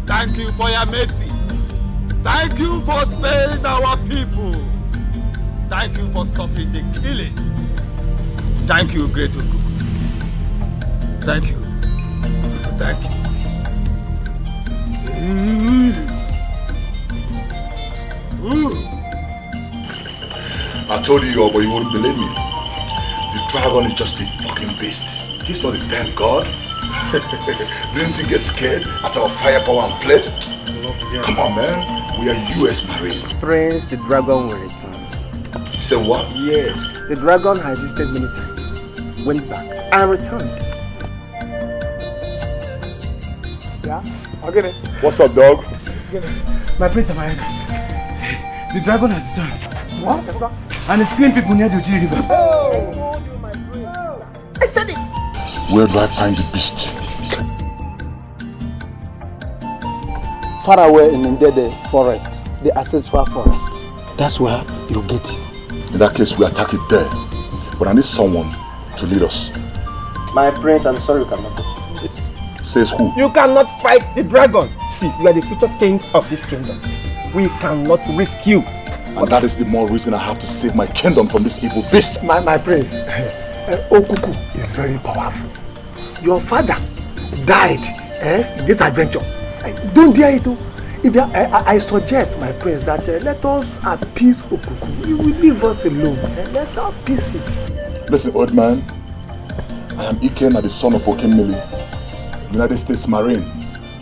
Thank you for your mercy. Thank you for sparing our people. Thank you for stopping the killing. Thank you, great Okuku. Thank you. Thank you. I told you all, but you wouldn't believe me. The dragon is just a fucking beast. He's not a damn god. Didn't he get scared at our firepower and fled? Come on, man. We are US Marine. Prince, the dragon will return. You said what? Yes. The dragon had visited many times, went back, and returned. Yeah? Okay. What's up, dog? My prince and my elders. The dragon has returned. What? and it's killing people near the Ojiri River. I said it. Where do I find the beast? Far away in the forest, the ancestral forest. That's where you get it. In that case, we attack it there. But I need someone to lead us. My prince, I'm sorry you cannot go. Says who? You cannot fight the dragon. See, you are the future king of this kingdom. We cannot risk you. And that is the more reason I have to save my kingdom from this evil beast. My prince, Okuku is very powerful. Your father died in this adventure. Don't dare it. I suggest, my prince, that let us appease Okuku. He will leave us alone. Let's appease it. Listen, old man. I am Ikenna, the son of Okemili, United States Marine.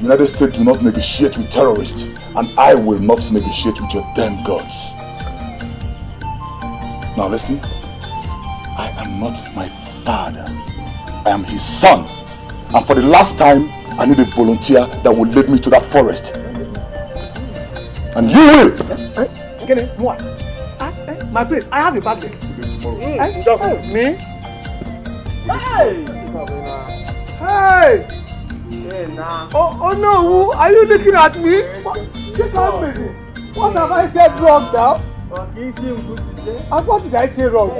United States do not negotiate with terrorists, and I will not negotiate with your damn gods. Now listen, I am not my father. I am his son. And for the last time, I need a volunteer that will lead me to that forest. And you will! What? My prince, I have a bad leg. Me? Hey! Hey! Oh no, are you looking at me? Check out me. What have I said wrong now? And what did I say wrong?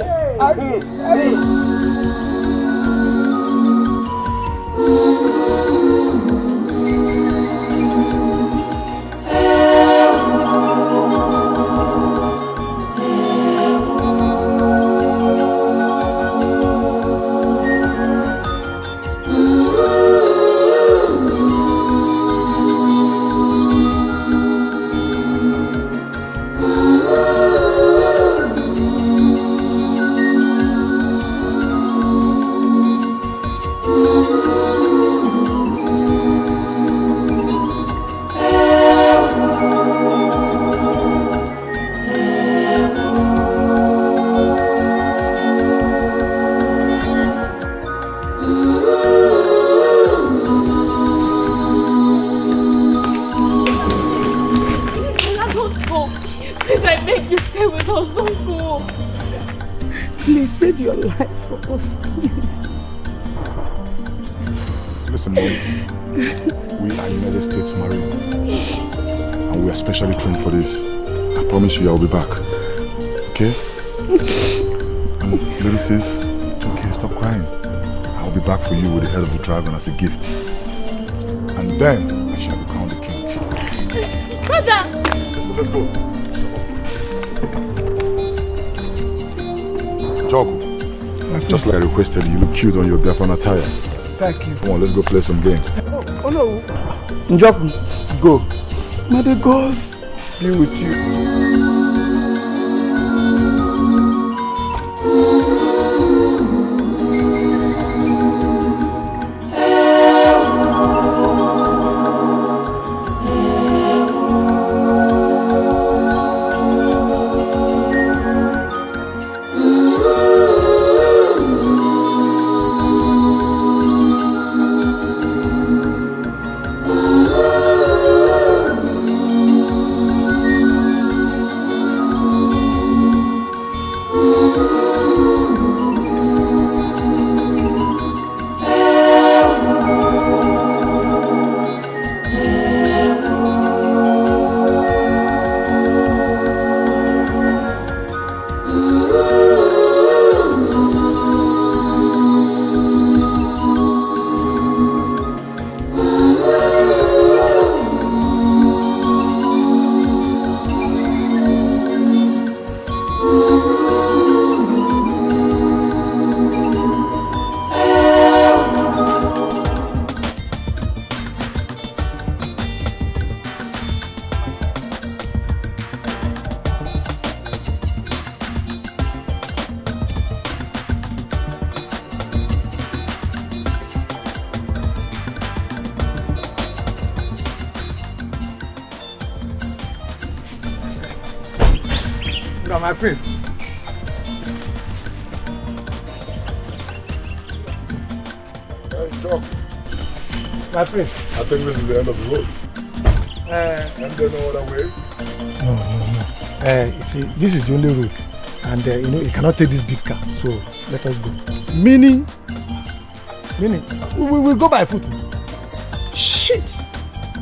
Save your life for us, please. Listen, Mom. We are United States Marine. And we are specially trained for this. I promise you I will be back. Okay? And baby sis, it's okay, stop crying. I will be back for you with the head of the dragon as a gift. And then I shall become the king. Brother! Let's go. Jogo, just like I requested, you look cute on your Biafran attire. Thank you. Come on, let's go play some games. Oh no. Njoku, go. May the gods be with you. My face. My friend. I think this is the end of the road. And there's no other way. No. You see, this is the only road. And you cannot take this big car, so let us go. Meaning, we will go by foot. Shit!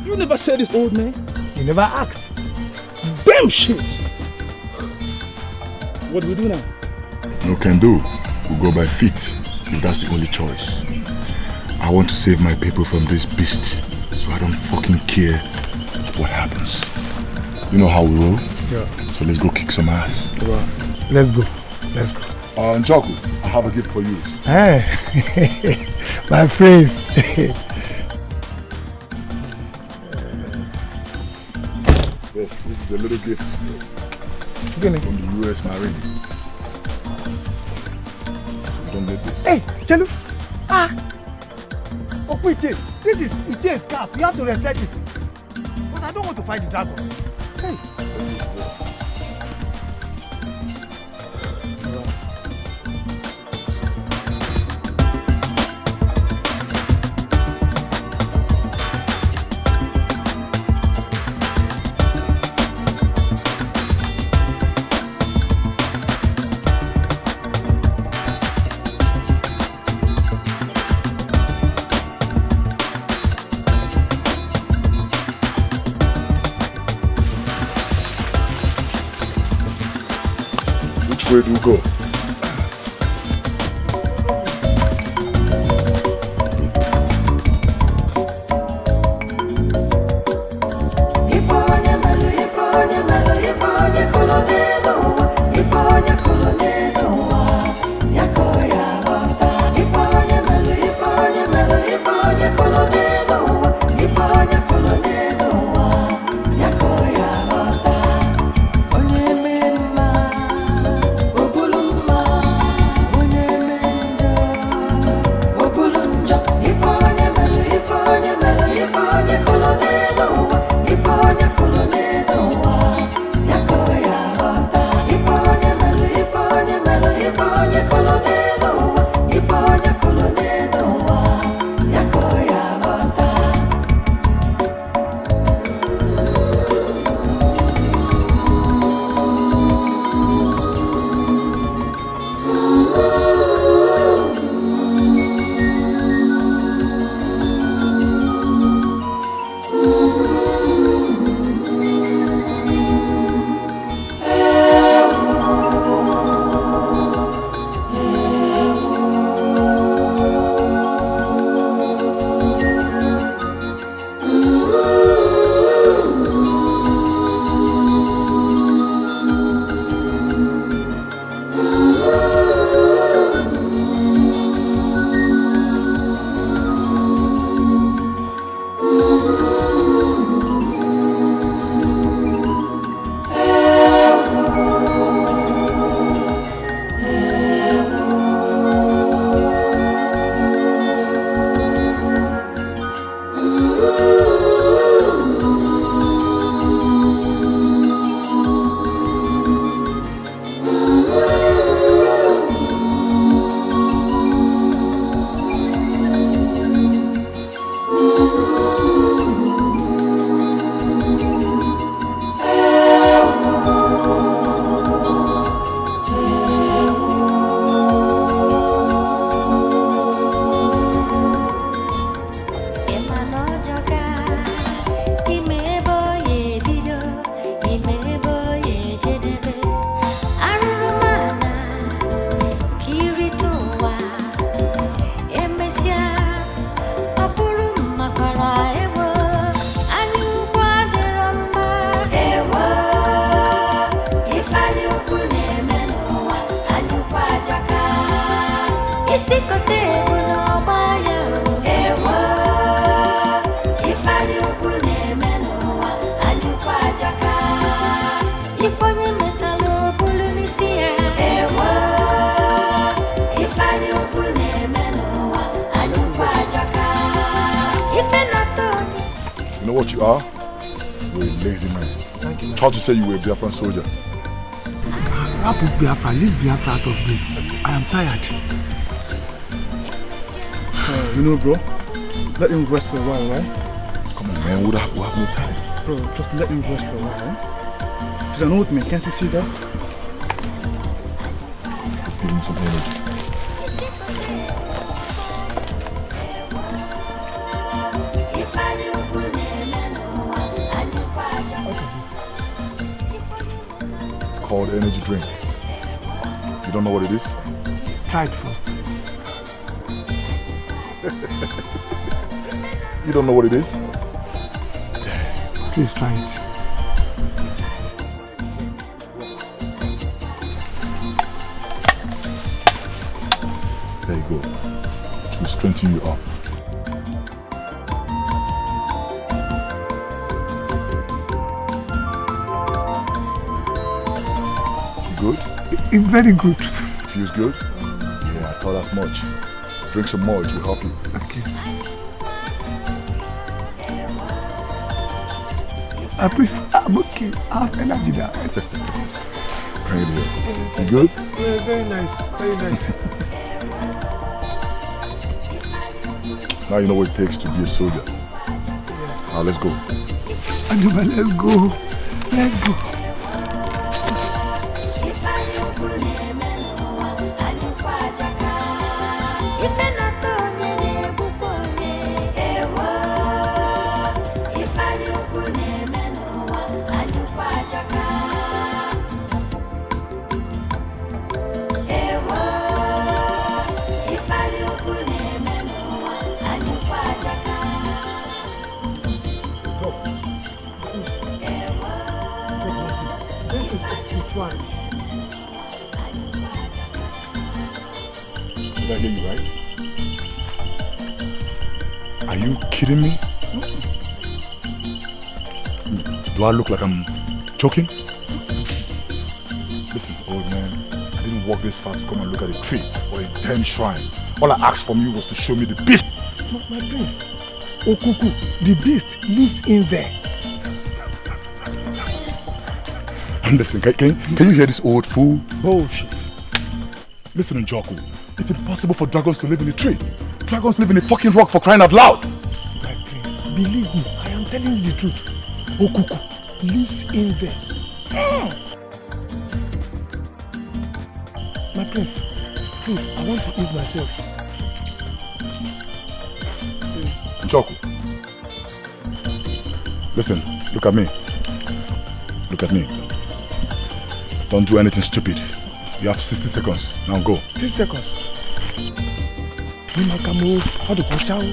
You never said this, old man. You never asked. Damn shit! What do we do now? No can do. We'll go by feet, if that's the only choice. I want to save my people from this beast, so I don't fucking care what happens. You know how we roll? Yeah. So let's go kick some ass. Right. Let's go. Njoku, I have a gift for you. Hey, my friends. This is a little gift from the US Marine. Don't let this. Hey, Chelu. Okwiche, this is Iche's cap. You have to respect it. But I don't want to fight the dragon. Hey. Where do we go? What you are? You're a lazy man. Thank you. Thought you said you were a Biafran soldier. Rap with Biafra, leave Biafra out of this. I am tired. Bro, let him rest for a while, right? Come on, man, we'll have no time. Bro, just let him rest for a while, right? He's an old man, can't you see that? some energy. It's called energy drink. You don't know what it is? Try it first. You don't know what it is? Please try it. There you go. It will strengthen you up. Good? Very good. Feels good? Yeah, I thought as much. Drink some more, it will help you. Okay. Please, I'm okay. I have energy now. Bring it here. You good? Yeah, very nice. Very nice. Now you know what it takes to be a soldier. Now let's go. Anima, let's go. Let's go. Did I hear you right? Are you kidding me? Do I look like I'm joking? Listen, old man, I didn't walk this far to come and look at a tree or a damn shrine. All I asked from you was to show me the beast. My prince, Okuku, the beast lives in there. And listen, can you hear this old fool? Bullshit. Listen, Njoku, it's impossible for dragons to live in a tree. Dragons live in a fucking rock, for crying out loud. My prince, believe me, I am telling you the truth. Okuku lives in there. My prince, please, I want to ease myself. Njoku, listen, look at me. Look at me. Don't do anything stupid. You have 60 seconds. Now go. 60 seconds. Nimakamu, how to push out?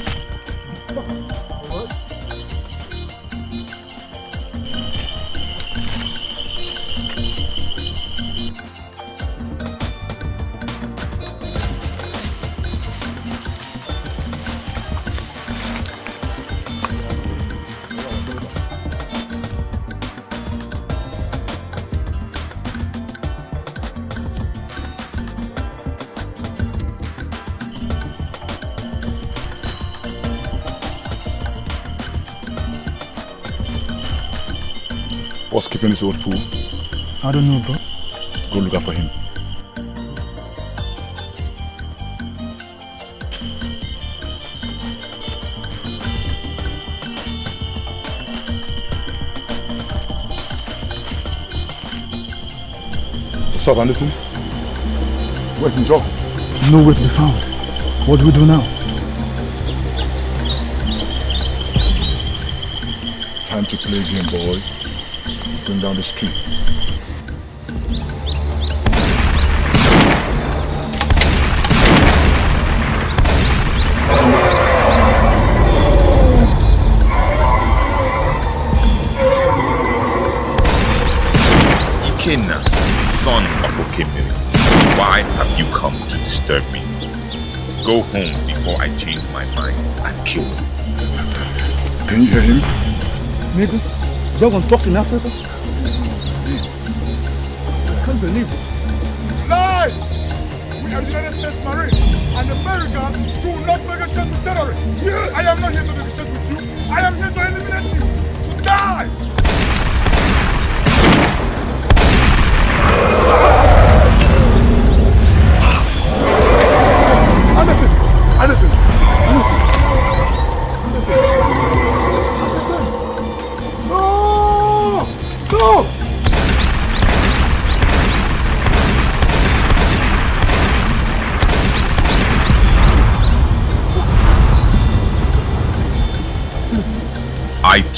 What's keeping this old fool? I don't know, bro. Go look out for him. What's up, Anderson? Where's Njoku? Nowhere to be found. What do we do now? Time to play game, boy. Going down the street. Ikenna, son of Okemiri, why have you come to disturb me? Go home before I change my mind and kill you. Can you hear him? Maybe. Dragon talks in Africa? I can't believe it. Lie! We are the United States Marines, and America do not negotiate with terrorists. I am not here to negotiate with you. I am here to eliminate you. So die! Anderson! No! No!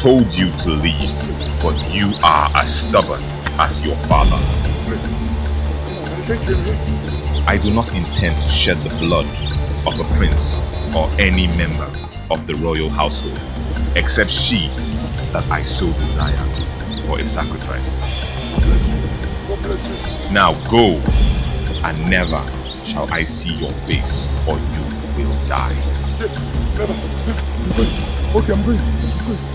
told you to leave, but you are as stubborn as your father. I do not intend to shed the blood of a prince or any member of the royal household, except she that I so desire for a sacrifice. Now go, and never shall I see your face, or you will die. Yes, never. Okay, I'm going.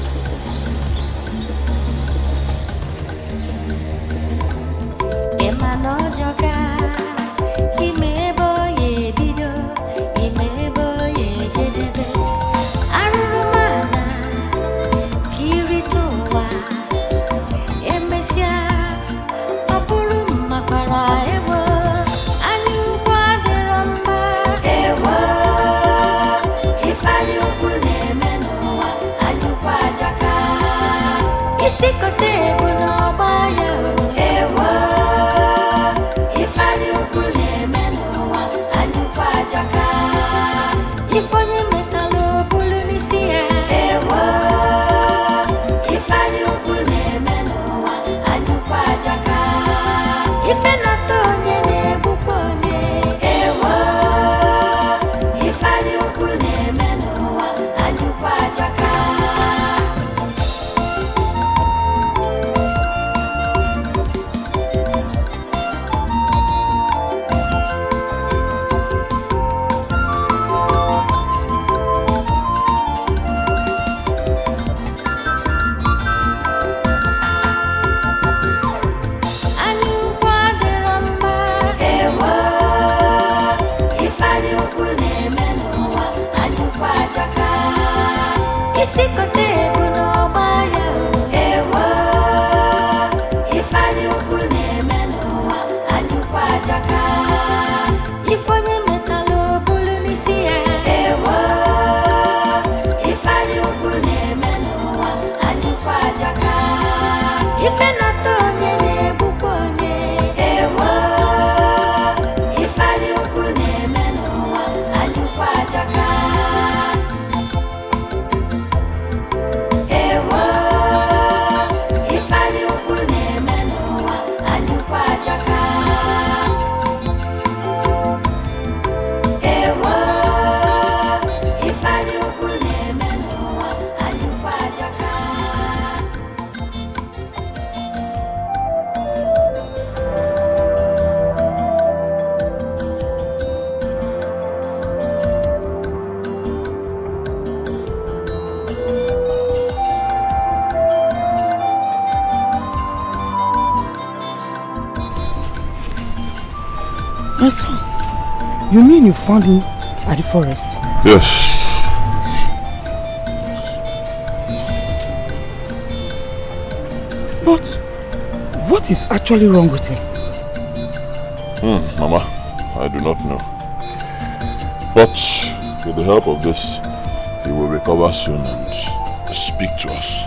My son, you mean you found him at the forest? Yes. But what is actually wrong with him? Mama, I do not know. But with the help of this, he will recover soon and speak to us.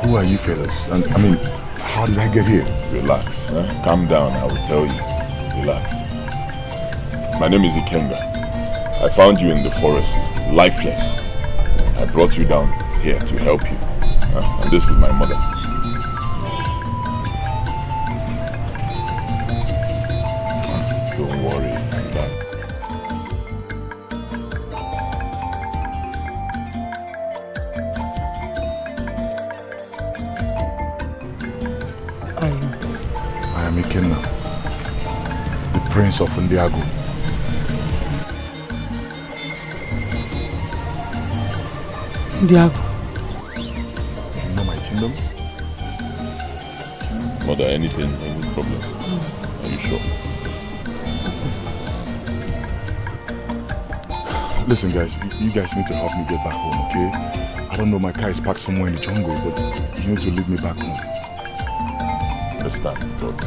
Who are you fellas? And I mean, how did I get here? Relax, huh? Calm down, I will tell you. Relax. My name is Ikenga. I found you in the forest, lifeless. I brought you down here to help you. And this is my mother. Don't worry, I'm back. I am Ikenna, the Prince of Ndiago. Ndiago. You know my kingdom? Mother, any problem? Are you sure? Listen guys, you guys need to help me get back home, okay? I don't know, my car is parked somewhere in the jungle, but you need to lead me back home. Understand, but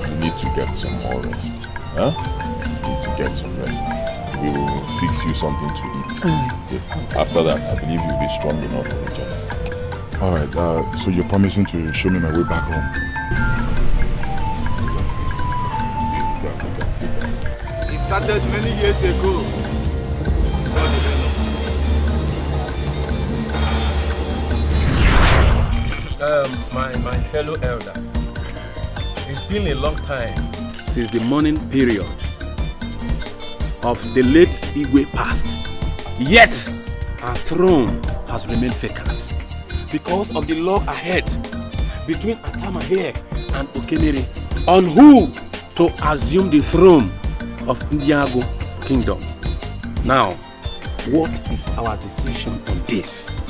you need to get some more rest. Huh? You need to get some rest. We will fix you something to eat. Okay? After that, I believe you'll be strong enough for each other. Alright, so you're promising to show me my way back home? It started many years ago. My fellow elders, it's been a long time since the mourning period of the late Igwe passed. Yet, our throne has remained vacant because of the law ahead between Atama here and Okemiri on who to assume the throne of Ndiago Kingdom. Now, what is our decision on this?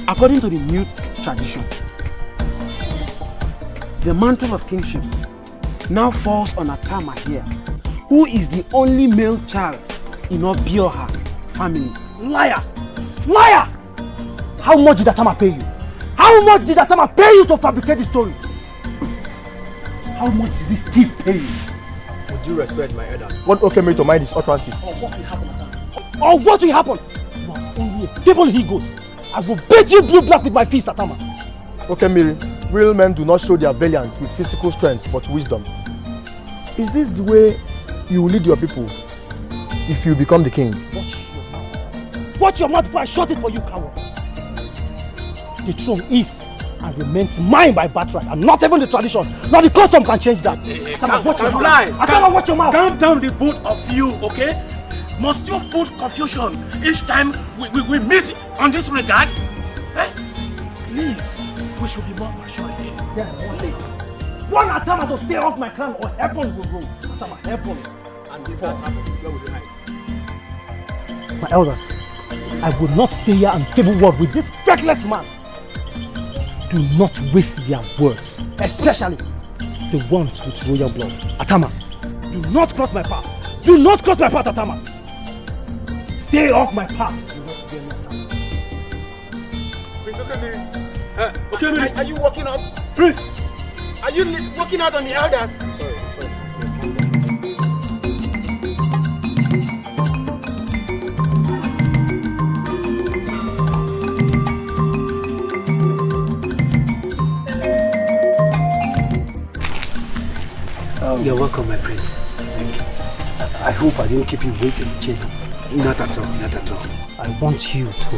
According to the new tradition, the mantle of kingship now falls on Atama here, who is the only male child in Obioha family. Liar! Liar! How much did Atama pay you? How much did Atama pay you to fabricate the story? How much did this thief pay you? Would you respect my elders? Want Okemiri to mind his utterances? Or what will happen? You are only a feeble he-goat. I will beat you blue black with my fist, Atama. Okemiri, real men do not show their valiance with physical strength but wisdom. Is this the way you will lead your people if you become the king? Watch your mouth before I shut it for you, coward. The throne is and remains mine by birthright, and not even the tradition, not the custom can change that. Atama, watch your mouth. Atama, watch your mouth. Calm down, the both of you, okay? Must you put confusion each time we meet on this regard? Eh? Please, we should be more mature here. Yeah, one Atama to stay off my crown or heaven will rule. Atama, heaven. And if that happens, where will you hide? My elders, I will not stay here and table word with this feckless man. Do not waste their words, especially the ones with royal blood. Atama, do not cross my path. Do not cross my path, Atama. Stay off my path. Prince Okemiri, Okemiri, are you walking out? Prince, are you walking out on the elders? Sorry. You're welcome, my prince. Thank you. I hope I didn't keep you waiting, Chinto. Not at all, not at all. I want you to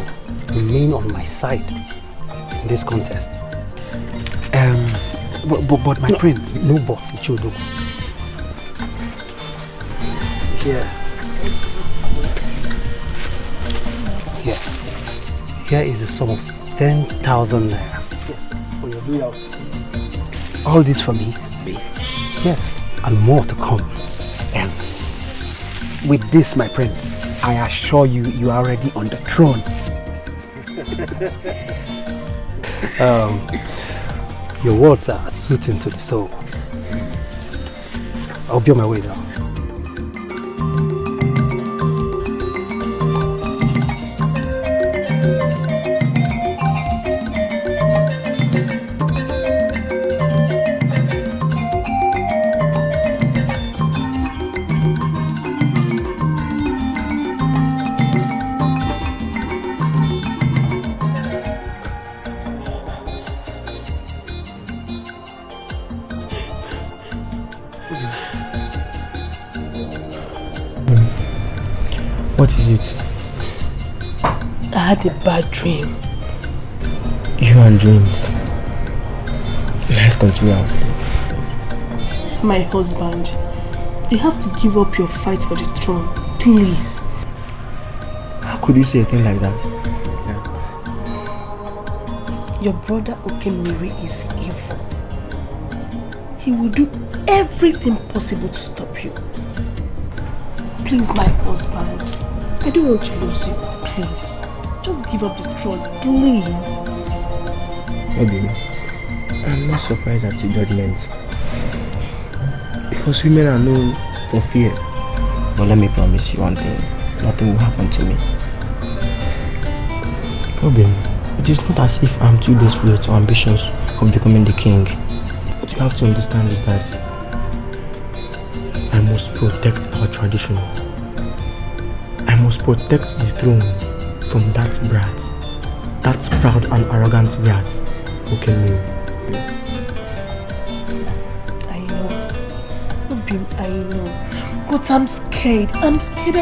remain on my side in this contest. But my prince. No but, Ichodo. Here is a sum of 10,000 naira. Yes, for your loyalty. All this for me? Yes, and more to come. With this, my prince, I assure you, you are already on the throne. Your words are soothing to the soul. I'll be on my way now. What is it? I had a bad dream. You and dreams. Let's continue our story. My husband, you have to give up your fight for the throne, please. How could you say a thing like that? Your brother Okemiri is evil. He will do everything possible to stop you. Please, my husband, I don't want to lose you. Please, just give up the throne, please. Obi, I'm not surprised at your judgment. Because women are known for fear. But let me promise you one thing. Nothing will happen to me. Obi, it is not as if I'm too desperate or ambitious of becoming the king. What you have to understand is that I must protect our tradition. I must protect the throne from that brat. That proud and arrogant brat. Okemiri. I know. Obi, I know. But I'm scared. I'm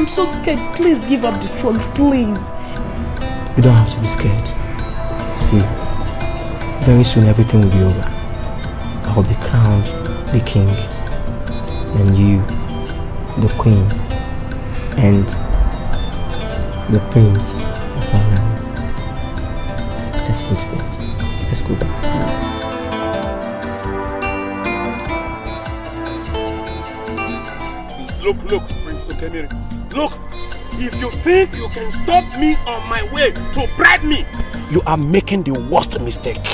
so scared. Please give up the throne, please. You don't have to be scared. See, very soon everything will be over. I will be crowned the king, and you, the queen, and the prince of our land. Let's go to bed. Let's go back. Look, Prince Okemiri. Look, if you think you can stop me on my way to bribe me, you are making the worst mistake.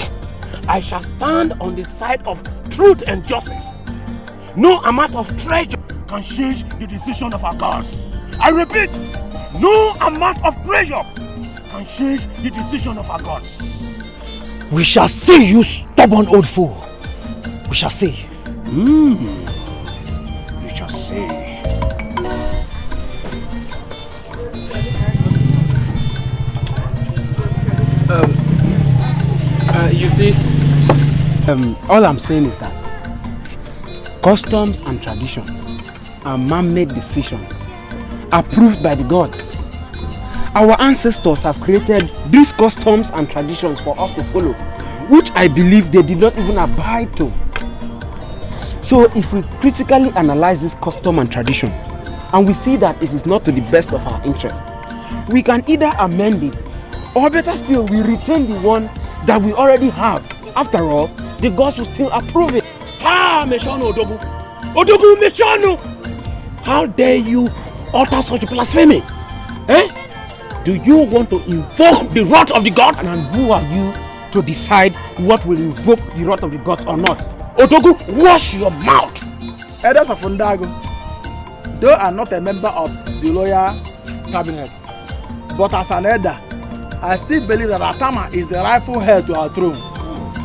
I shall stand on the side of truth and justice. No amount of treasure can change the decision of our gods. I repeat, no amount of treasure can change the decision of our gods. We shall see, you stubborn old fool. We shall see. We shall see. You see, all I'm saying is that customs and traditions are man-made decisions approved by the gods. Our ancestors have created these customs and traditions for us to follow, which I believe they did not even abide to. So if we critically analyze this custom and tradition, and we see that it is not to the best of our interest, we can either amend it, or better still, we retain the one that we already have. After all, the gods will still approve it. Ah, Meshano Odogu! Odogu Meshano! How dare you utter such blasphemy? Eh? Do you want to invoke the wrath of the gods? And who are you to decide what will invoke the wrath of the gods or not? Odogu, wash your mouth! Elders of Ndago, though I'm not a member of the royal cabinet, but as an elder, I still believe that Atama is the rightful heir to our throne.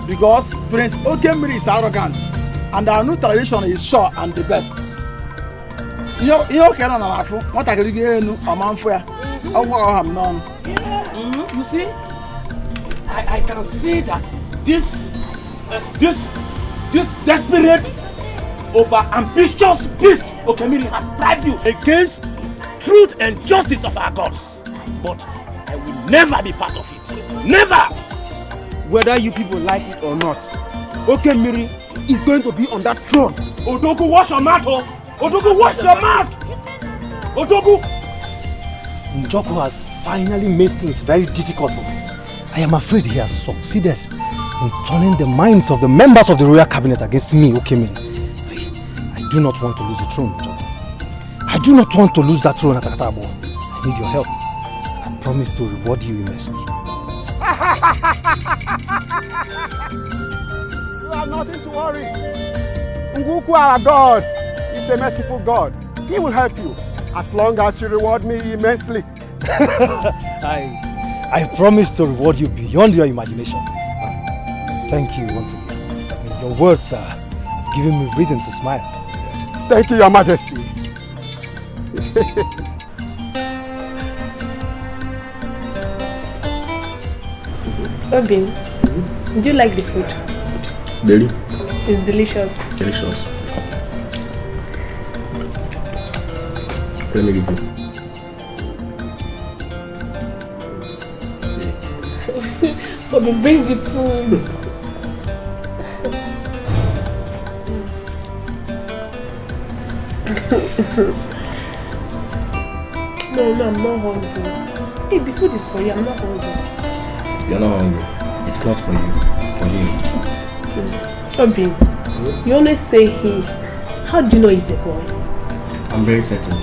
Because Prince Okemiri is arrogant, and our new tradition is sure and the best. You see, I can see that this desperate, over-ambitious beast Okemiri has bribed you against truth and justice of our gods. But I will never be part of it. Never! Whether you people like it or not, Okemiri is going to be on that throne. Odogu, wash your mouth! Odogu, wash your mouth! Odogu! Njoku has finally made things very difficult for me. I am afraid he has succeeded in turning the minds of the members of the royal cabinet against me, Okemiri. I do not want to lose the throne, Njoku. I do not want to lose that throne at Akatabo. I need your help. I promise to reward you immensely. You have nothing to worry. Nguku, our God, is a merciful God. He will help you as long as you reward me immensely. I promise to reward you beyond your imagination. Thank you once again. Your words are giving me reason to smile. Thank you, Your Majesty. Obin, do you like the food? Very. It's delicious. Delicious. Let me give you. Bobby, bring the food. No, I'm not hungry. Hey, the food is for you. I'm not hungry. You're not hungry. It's not for you. For him. Bobby, you always say he. How do you know he's a boy? I'm very certain.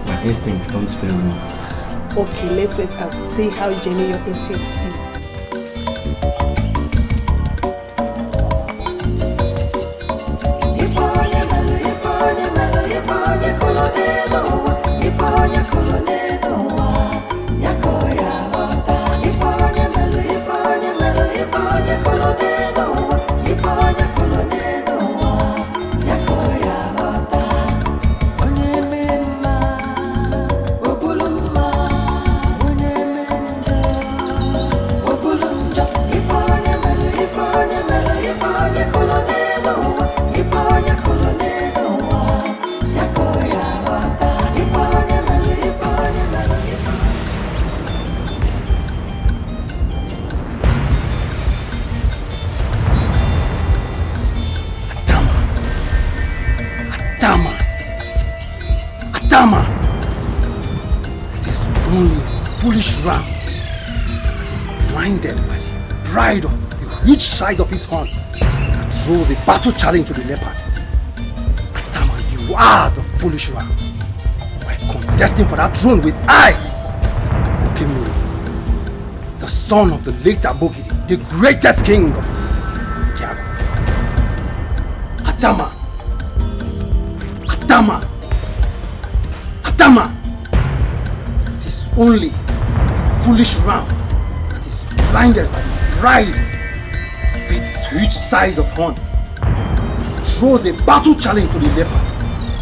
My instincts don't fail me. Okay, let's wait and see how genuine your instinct is. Adama! It is only foolish ram that is blinded by the pride of the huge size of his horn that throws a battle challenge to the leopard. Adama, you are the foolish ram. By contesting for that throne with I, Okemuri, the son of the late Abogidi, the greatest king of Tiago. Adama! Adama! Adama! It is only a foolish ram that is blinded by the pride of its huge size of horn. It throws a battle challenge to the leopard.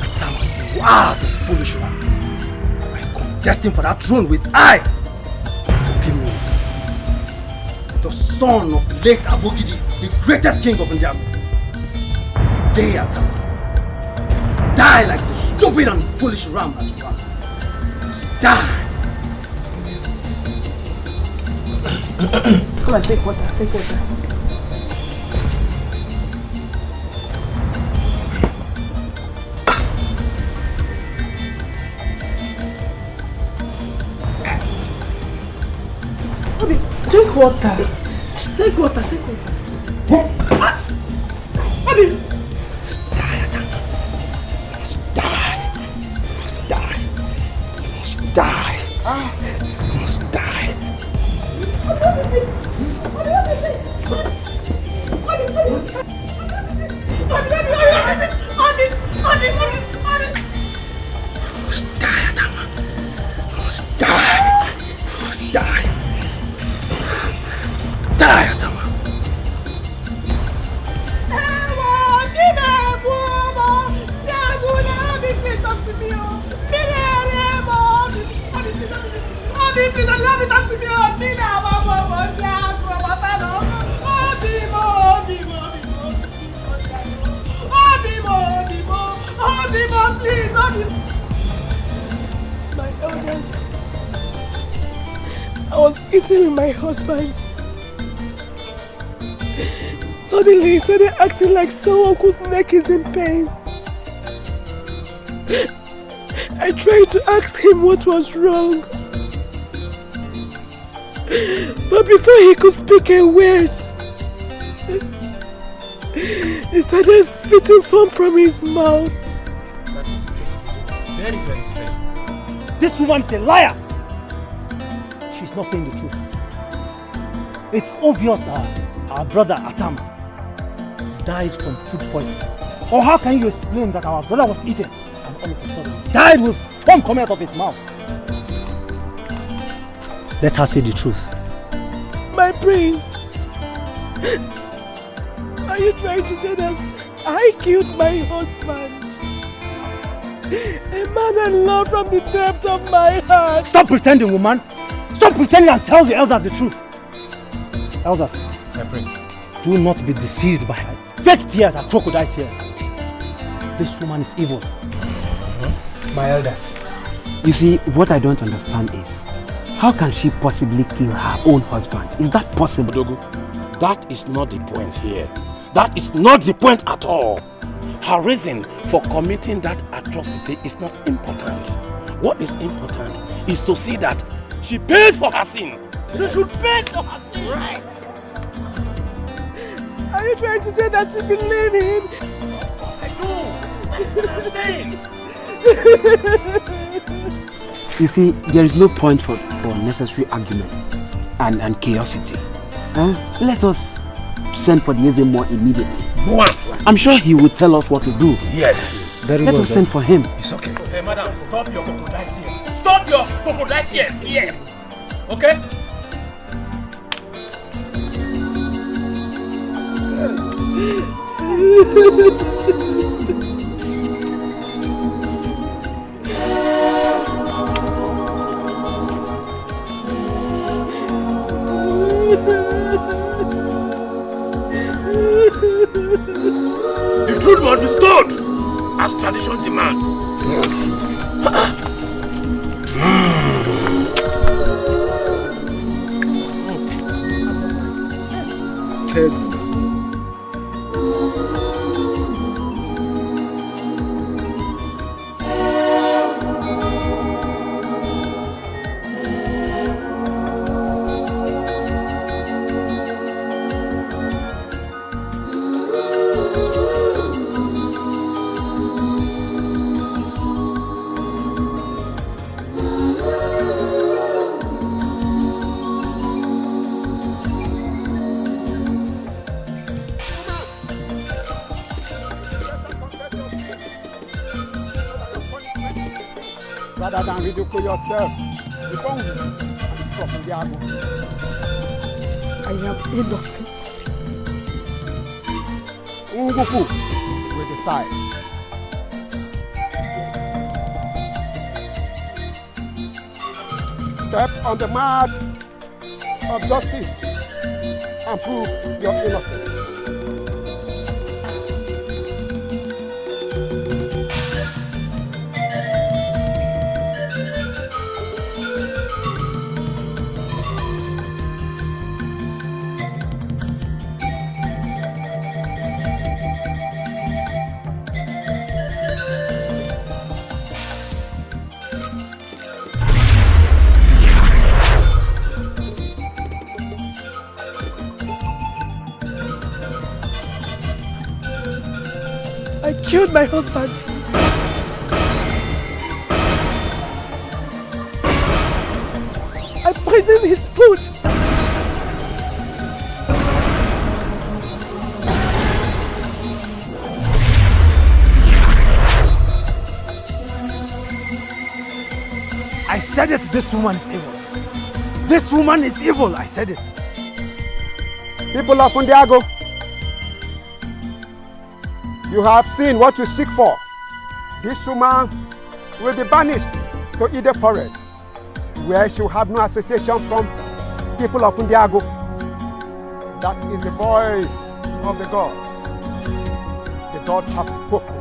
Adama, you are the foolish ram. By contesting for that throne with I, Okemuri, the son of the late Abogidi, the greatest king of Indiago. Today, Adama, die like the stupid and foolish ram that you are. Die! Come on, take water, take water. Bobby, drink water. Take water, take water. Bobby! Die! You must die! You must die, Adama! You must die! You must die! Die, Adama! My elders, I was eating with my husband. Suddenly he started acting like someone whose neck is in pain. I tried to ask him what was wrong. But before he could speak a word, he started spitting foam from his mouth. Very, very strange. This woman is a liar. She's not saying the truth. It's obvious our brother Atama died from food poisoning. Or how can you explain that our brother was eaten and all of a sudden died with foam coming out of his mouth? Let her say the truth. My prince, are you trying to say that I killed my husband? A man I love from the depth of my heart. Stop pretending, woman. Stop pretending and tell the elders the truth. Elders, My prince. do not be deceived by her fake tears and crocodile tears. This woman is evil. My elders, you see, what I don't understand is, How can she possibly kill her own husband? Is that possible? Odogu, that is not the point here. That is not the point at all. Her reason for committing that atrocity is not important. What is important is to see that she pays for her sin. She should pay for her sin. Right. Are you trying to say that you believe him? I do. That's what I'm saying. You see, there is no point for unnecessary argument and chaosity. Let us send for the Ezemo immediately. I'm sure he will tell us what to do. Yes. Let us send for him. It's okay. Hey, madam, stop your crocodile tears. Stop your crocodile tears here. Okay? The truth must be stood as tradition demands. Rather than ridicule yourself, become from Diago. I am innocent. Unguku will decide. Step on the mat of justice and prove your innocence. I killed my husband. I poisoned his food. I said it, this woman is evil. This woman is evil, I said it. People of Fundiago, you have seen what you seek for. This woman will be banished to Ide Forest, where she will have no association from people of Fundiago. That is the voice of the gods. The gods have spoken.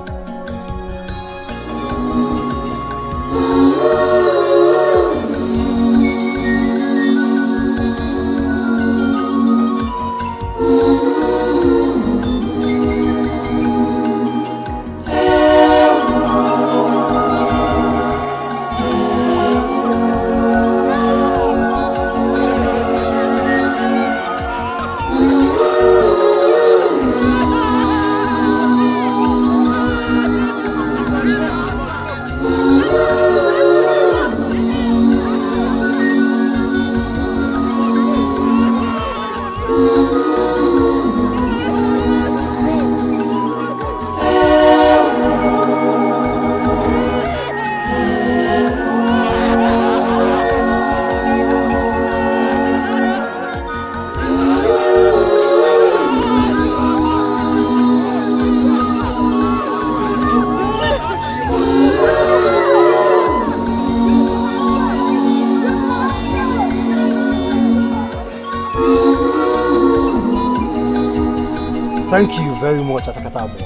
Thank you very much, Atakatabo.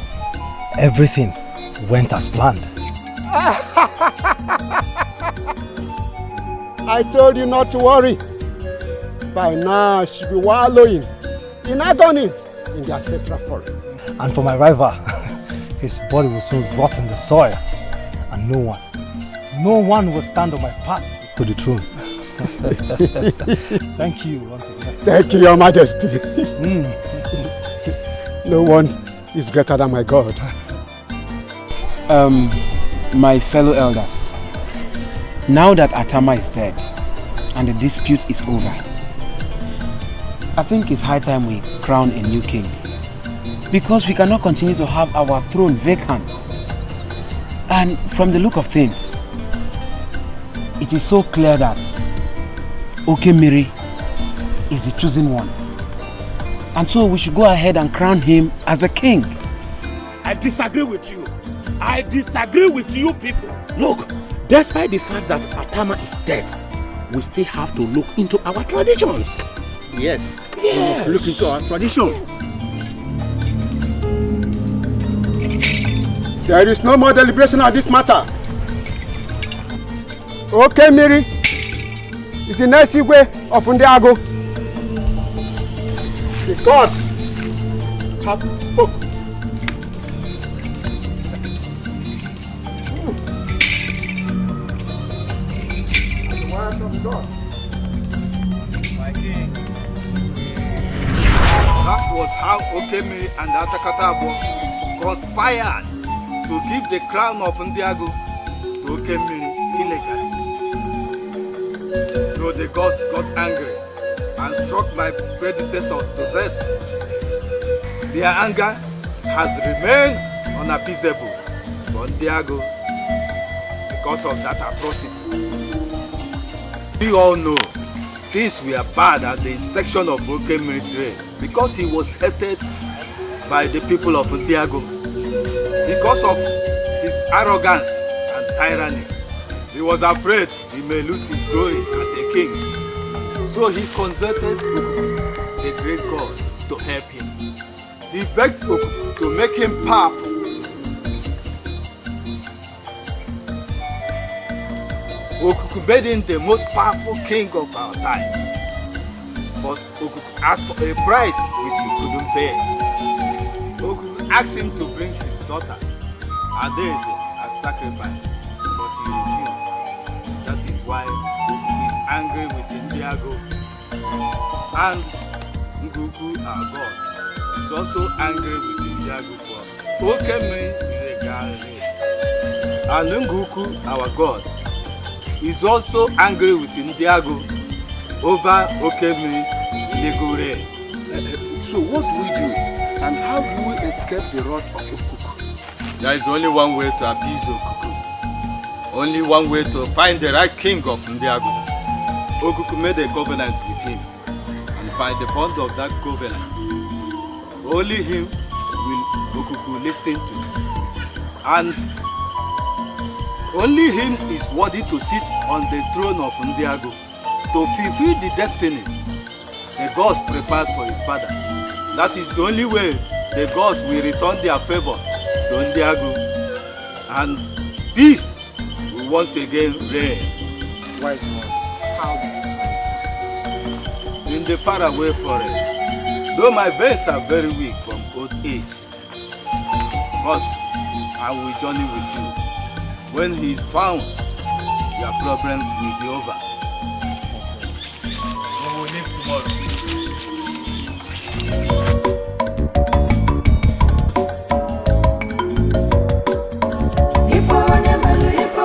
Everything went as planned. I told you not to worry. By now, she'll be wallowing in agonies in the ancestral forest. And for my rival, his body will soon rot in the soil. And no one will stand on my path to the throne. Thank you once again. Thank you, Your Majesty. No one is greater than my God. My fellow elders, now that Atama is dead and the dispute is over, I think it's high time we crown a new king. Because we cannot continue to have our throne vacant. And from the look of things, it is so clear that Okemiri is the chosen one. And so we should go ahead and crown him as the king. I disagree with you. I disagree with you people. Look, despite the fact that Atama is dead, we still have to look into our traditions. Yes, we must look into our traditions. There is no more deliberation on this matter. Okay, Miri. It's the next way of Ndiago. The gods have spoken. The word of God. My king. That was how Okemiri and Atakatabo conspired to give the crown of Ndiago to Okemiri illegally. So the gods got angry and struck my predecessors to death. Their anger has remained unappeasable for Ndiago because of that atrocity. We all know things were bad at the section of Okemiri's reign because he was hated by the people of Ndiago. Because of his arrogance and tyranny, he was afraid he may lose his glory as a king. So he consulted the great God to help him. He begged to make him powerful. Okuku made him the most powerful king of our time. But Okuku asked for a price which he couldn't pay. Okuku asked him to bring his daughter, Adaeze, as sacrifice, but he refused. That is why Okuku is angry with Ndiago. And Nguku, our God, is also angry with Ndiago for Okemiri illegality. And Nguku, our God, is also angry with Ndiago over Okemiri illegal reign. So what do we do? And how do we escape the wrath of Okuku? There is only one way to appease Okuku. Only one way to find the right king of Ndiago. Okuku made a covenant with him. And by the bond of that covenant, only him will Okuku listen to. And only him is worthy to sit on the throne of Ndiago to fulfill the destiny the gods prepared for his father. That is the only way the gods will return their favor to Ndiago, and peace will once again reign. Wise one, how? In the faraway forest, though my veins are very weak from old age, but I will journey with you. When he is found, your problems will be over. We will live tomorrow.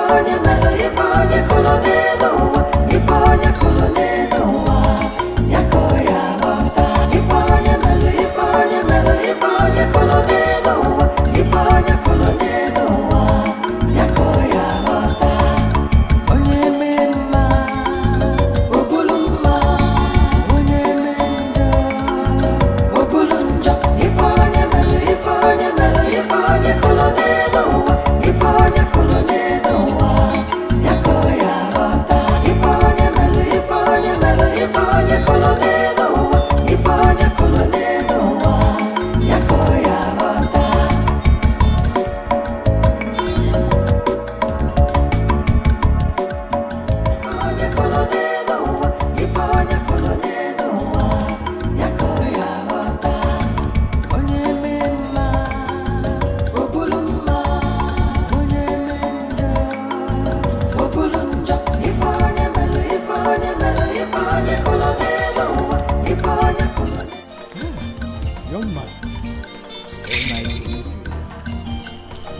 Onye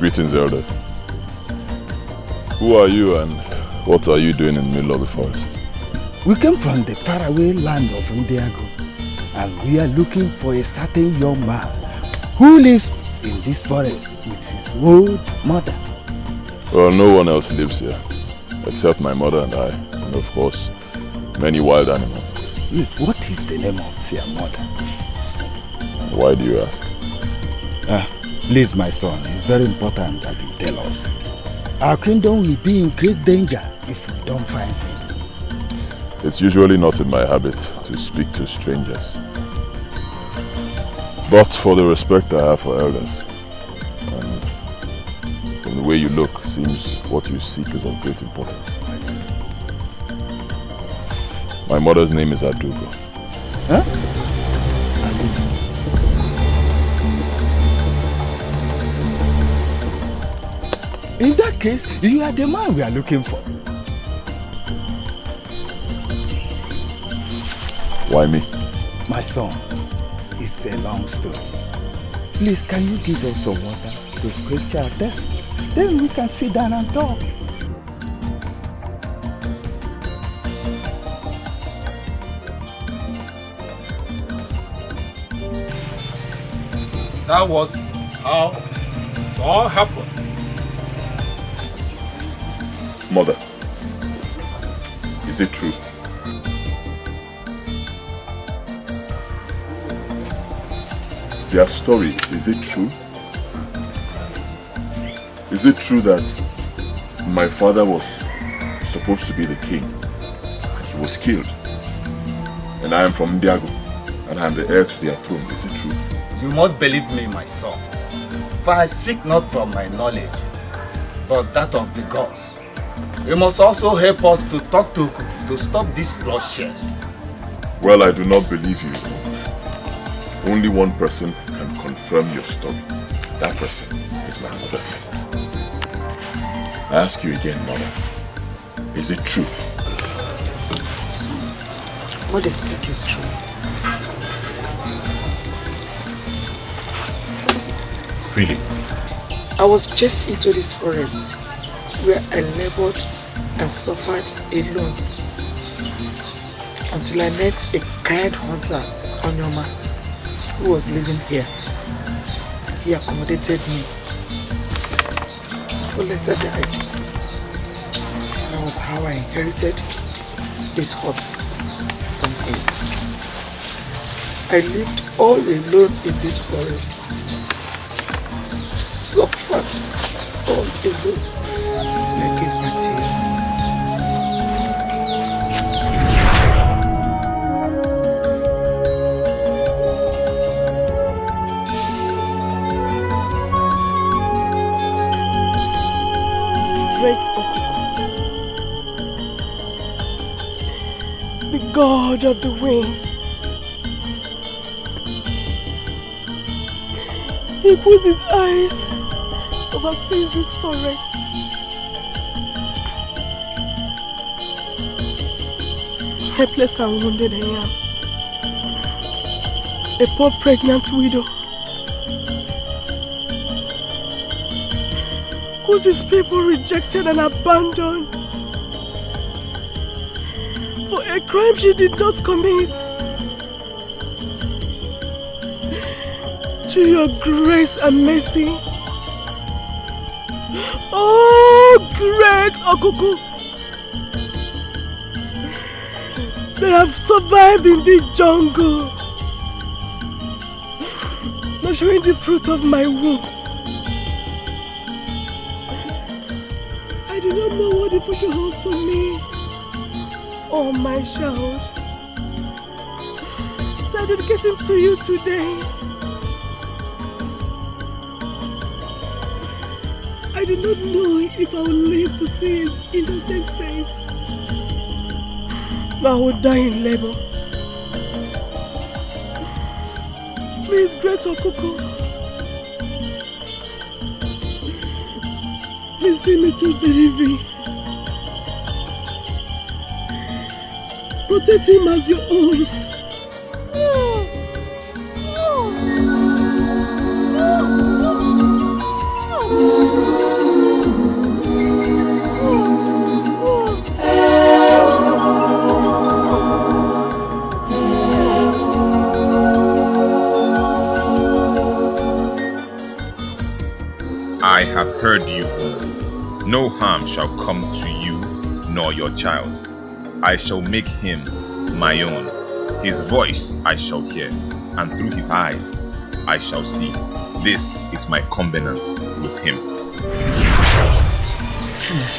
Greetings, elders. Who are you and what are you doing in the middle of the forest? We came from the faraway land of Ndiago, and we are looking for a certain young man who lives in this forest with his old mother. Well, no one else lives here, except my mother and I, and of course, many wild animals. Wait, what is the name of your mother? Why do you ask? Please, my son, it's very important that you tell us. Our kingdom will be in great danger if we don't find him. It's usually not in my habit to speak to strangers. But for the respect I have for elders, and from the way you look, seems what you seek is of great importance. My mother's name is Adugo. Huh? In that case, you are the man we are looking for. Why me? My son, it's a long story. Please, can you give us some water to quench our thirst? Then we can sit down and talk. That was how it all happened. Mother, is it true? Their story, is it true? Is it true that my father was supposed to be the king and he was killed? And I am from Ndiago and I am the heir to their throne, is it true? You must believe me, my son, for I speak not from my knowledge, but that of the gods. You must also help us to talk to Okuku to stop this bloodshed. Well, I do not believe you. Only one person can confirm your story. That person is my mother. I ask you again, mother, is it true? Son, what they speak is true. Really? I was just into this forest where I labored and suffered alone until I met a kind hunter, Onyoma, who was living here. He accommodated me, who later died. That was how I inherited this hut from him. I lived all alone in this forest, suffered all alone until I gave birth to you. Great Okuku, the god of the winds. He puts his eyes oversees this forest. Helpless and wounded I am. A poor pregnant widow whose his people rejected and abandoned for a crime she did not commit. To your grace and mercy, oh great Okuku, they have survived in the jungle, nurturing the fruit of my womb. I do not know what the future holds for me or my child. So I dedicate him to you today. I do not know if I will live to see his innocent face. But I will die in labor. Please, great Okuku, please see me to delivery. Protect him as your own. I have heard you. No harm shall come to you nor your child. I shall make him my own. His voice I shall hear, and through his eyes I shall see. This is my covenant with him.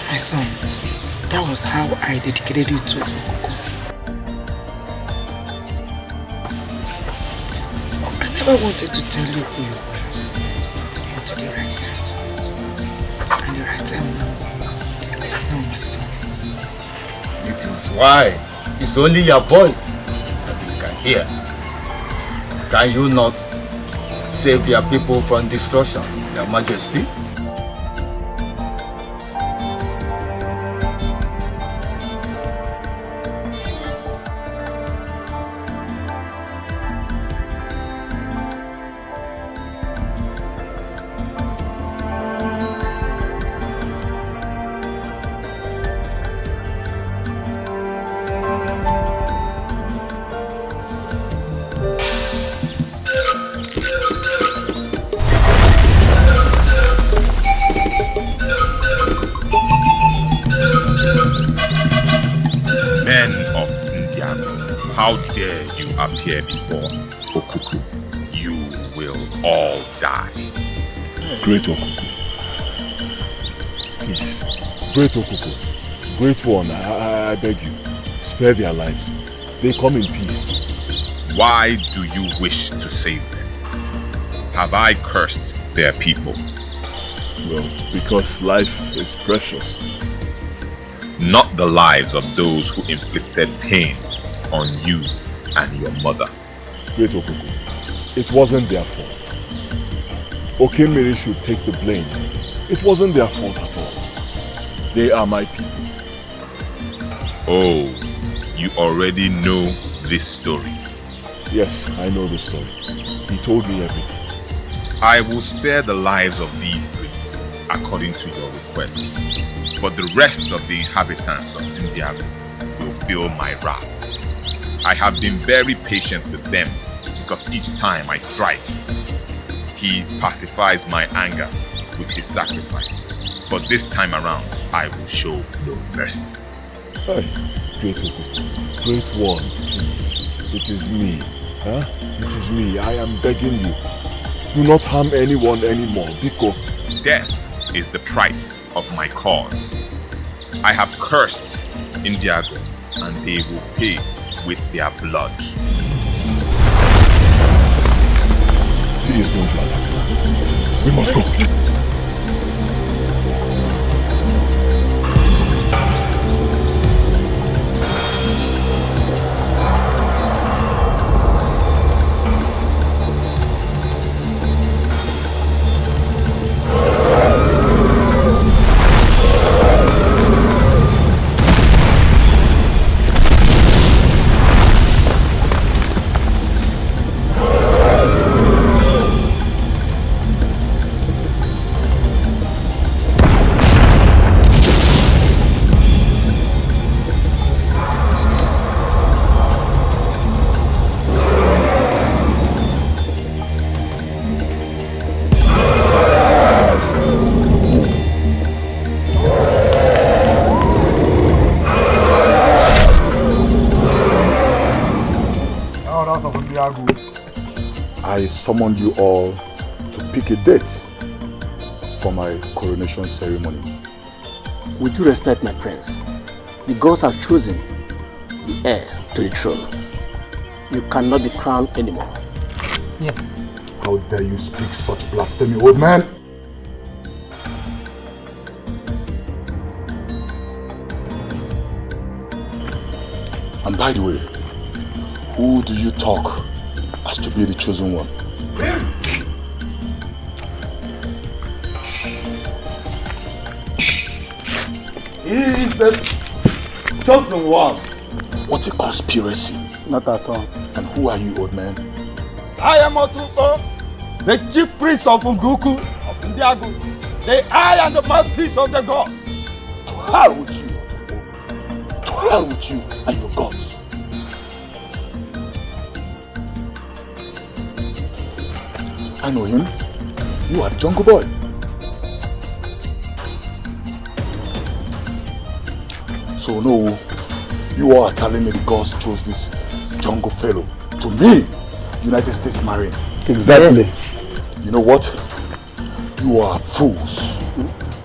My son, that was how I dedicated you to Okuku. I never wanted to tell you who you were until the right time. And the right time is now, my son. It is why it's only your voice that you can hear. Can you not save your people from destruction, Your Majesty? How dare you appear before Okuku? You will all die. Great Okuku. Please. Great Okuku. Great one, I beg you. Spare their lives. They come in peace. Why do you wish to save them? Have I cursed their people? Well, because life is precious. Not the lives of those who inflicted pain on you and your mother. Great Okuku, it wasn't their fault. Okemiri should take the blame. It wasn't their fault at all. They are my people. Oh, you already know this story. Yes, I know the story. He told me everything. I will spare the lives of these three, according to your request. But the rest of the inhabitants of Indiago will feel my wrath. I have been very patient with them, because each time I strike, he pacifies my anger with his sacrifice. But this time around, I will show no mercy. Hey, great Okuku, great one, please. It is me. Huh? It is me. I am begging you. Do not harm anyone anymore, Biko. Death is the price of my cause. I have cursed Indiago, and they will pay with their blood. He is going to attack. We must go. I summoned you all to pick a date for my coronation ceremony. With due respect, my prince, the gods have chosen the heir to the throne. You cannot be crowned anymore. Yes. How dare you speak such blasphemy, old man? And by the way, who do you talk as to be the chosen one? He is the chosen one. What a conspiracy. Not at all. And who are you, old man? I am Otuko, the chief priest of Nguku of Indiago, the eye and the mouthpiece of the gods. To hell with you, Otuko. To hell with you and your gods. I know him. You are the jungle boy. So no, you are telling me the gods chose this jungle fellow to me, United States Marine. Exactly. Yes. You know what? You are fools.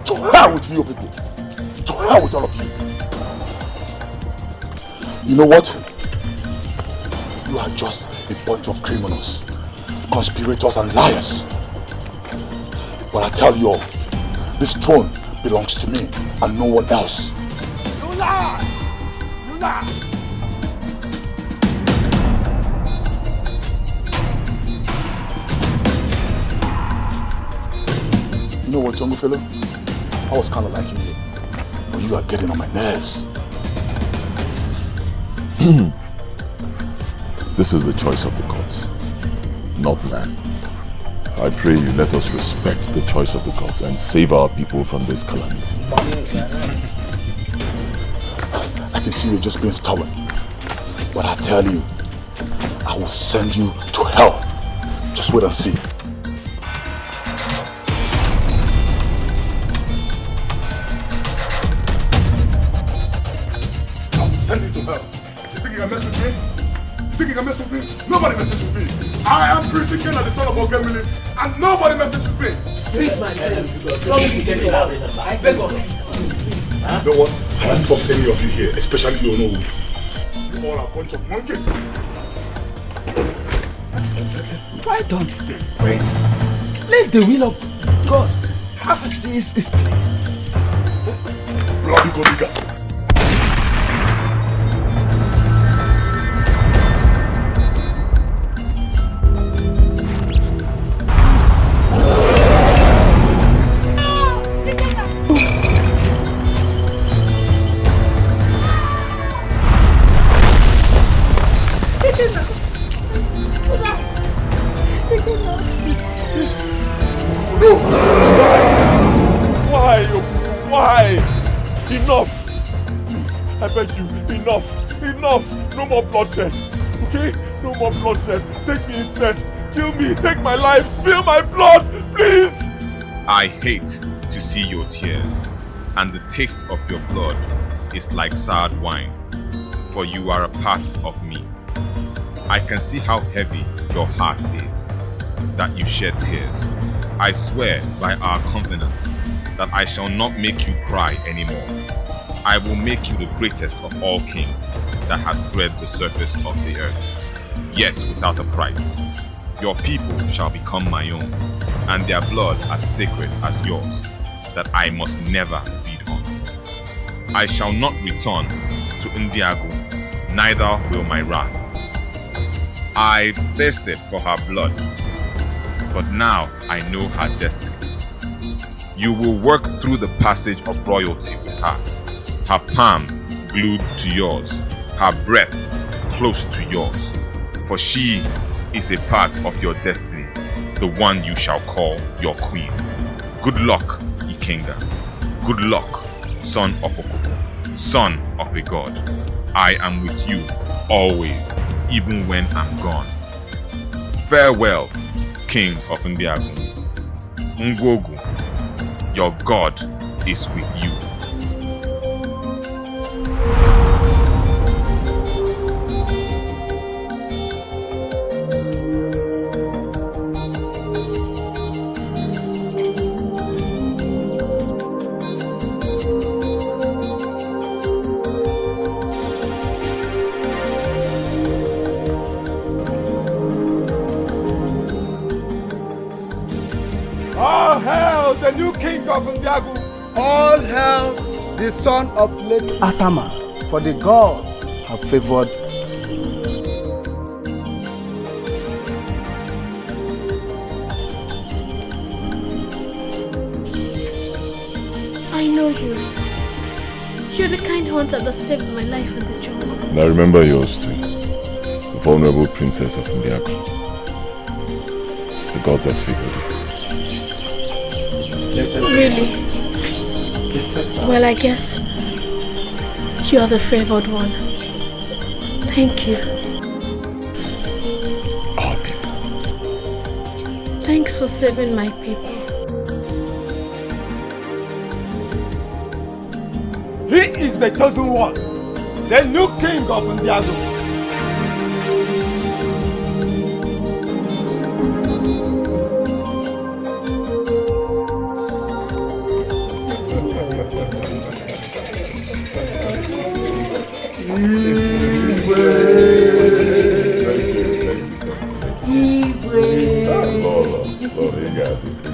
To hell with you people. To hell with all of you. You know what? You are just a bunch of criminals, conspirators and liars. But I tell you all, this throne belongs to me and no one else. You lie! You lie! You know what, jungle fellow? I was kind of liking you, but you are getting on my nerves. This is the choice of the gods, not man. I pray you let us respect the choice of the gods and save our people from this calamity. I can see you just being stubborn, but I tell you, I will send you to hell. Just wait and see. Send it to her. You think you can mess with me? You think you can mess with me? Nobody messes with me. I am Prince Ken, the son of Ogemili, and nobody messes with me. Please, my friends, don't get me out. I beg of you. You know what? I don't trust any of you here, especially you know. You all are a bunch of monkeys. Why don't they, friends? Let the will of God have its place. Bloody Godiga. Why? Enough! Please, I beg you, enough! No more bloodshed, okay? No more bloodshed. Take me instead. Kill me, take my life, spill my blood, please! I hate to see your tears, and the taste of your blood is like soured wine, for you are a part of me. I can see how heavy your heart is, that you shed tears. I swear by our covenant that I shall not make you cry anymore. I will make you the greatest of all kings that has thread the surface of the earth, yet without a price. Your people shall become my own, and their blood as sacred as yours, that I must never feed on. I shall not return to Ndiago, neither will my wrath. I thirsted for her blood, but now I know her destiny. You will work through the passage of royalty with her palm glued to yours, her breath close to yours, for she is a part of your destiny, the one you shall call your queen. Good luck, Ikenga. Good luck, son of Okoko, son of a god. I am with you always, even when I'm gone. Farewell, king of Ndiago. Ngwogu, your God is with you. All hail the new king of Ndiago. All hail the son of late Atama, for the gods have favored. I know you. You're the kind hunter that saved my life in the jungle. And I remember yours too, the vulnerable princess of Ndiago. The gods have favored you. Really? Well, I guess you're the favored one. Thank you. Our people. Thanks for saving my people. He is the chosen one, the new king of Ndiago.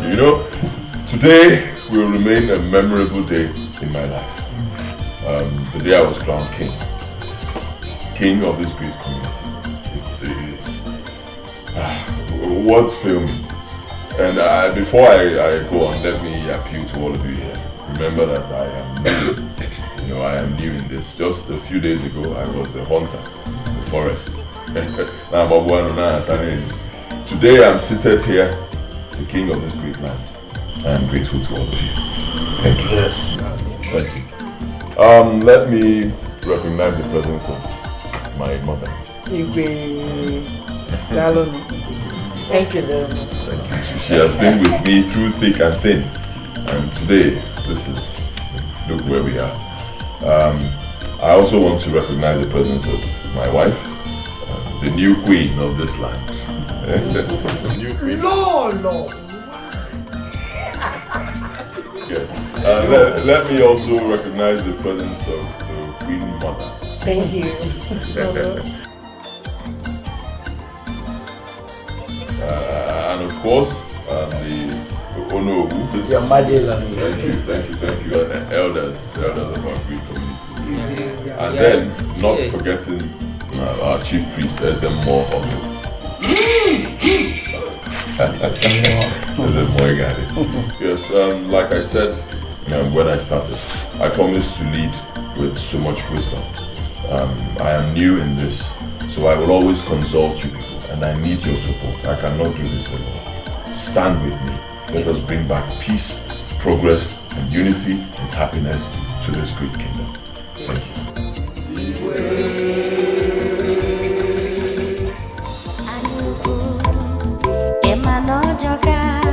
You know, today will remain a memorable day in my life. The day I was crowned king of this great community. What's Philmond? And before I go on, let me appeal to all of you here. Remember that I am new. You know, I am new in this. Just a few days ago, I was a hunter in the forest. Today I'm seated here, the king of this great land. I am grateful to all of you. Thank you. Yes. Thank you. Let me recognize the presence of my mother. Thank you very much. Thank you. She has been with me through thick and thin. And today, look where we are. I also want to recognize the presence of my wife, the new queen of this land. New queen. No. Let me also recognize the presence of the queen mother. Thank you. And of course, the Onobu. Your Majesty. Thank you. Elders of our great community. And then, not forgetting our chief priest, Ezemo Oto. Yes, like I said when I started, I promised to lead with so much wisdom. I am new in this, so I will always consult you people, and I need your support. I cannot do this alone. Stand with me. Let us bring back peace, progress, and unity and happiness to this great kingdom. Thank you. Emano joka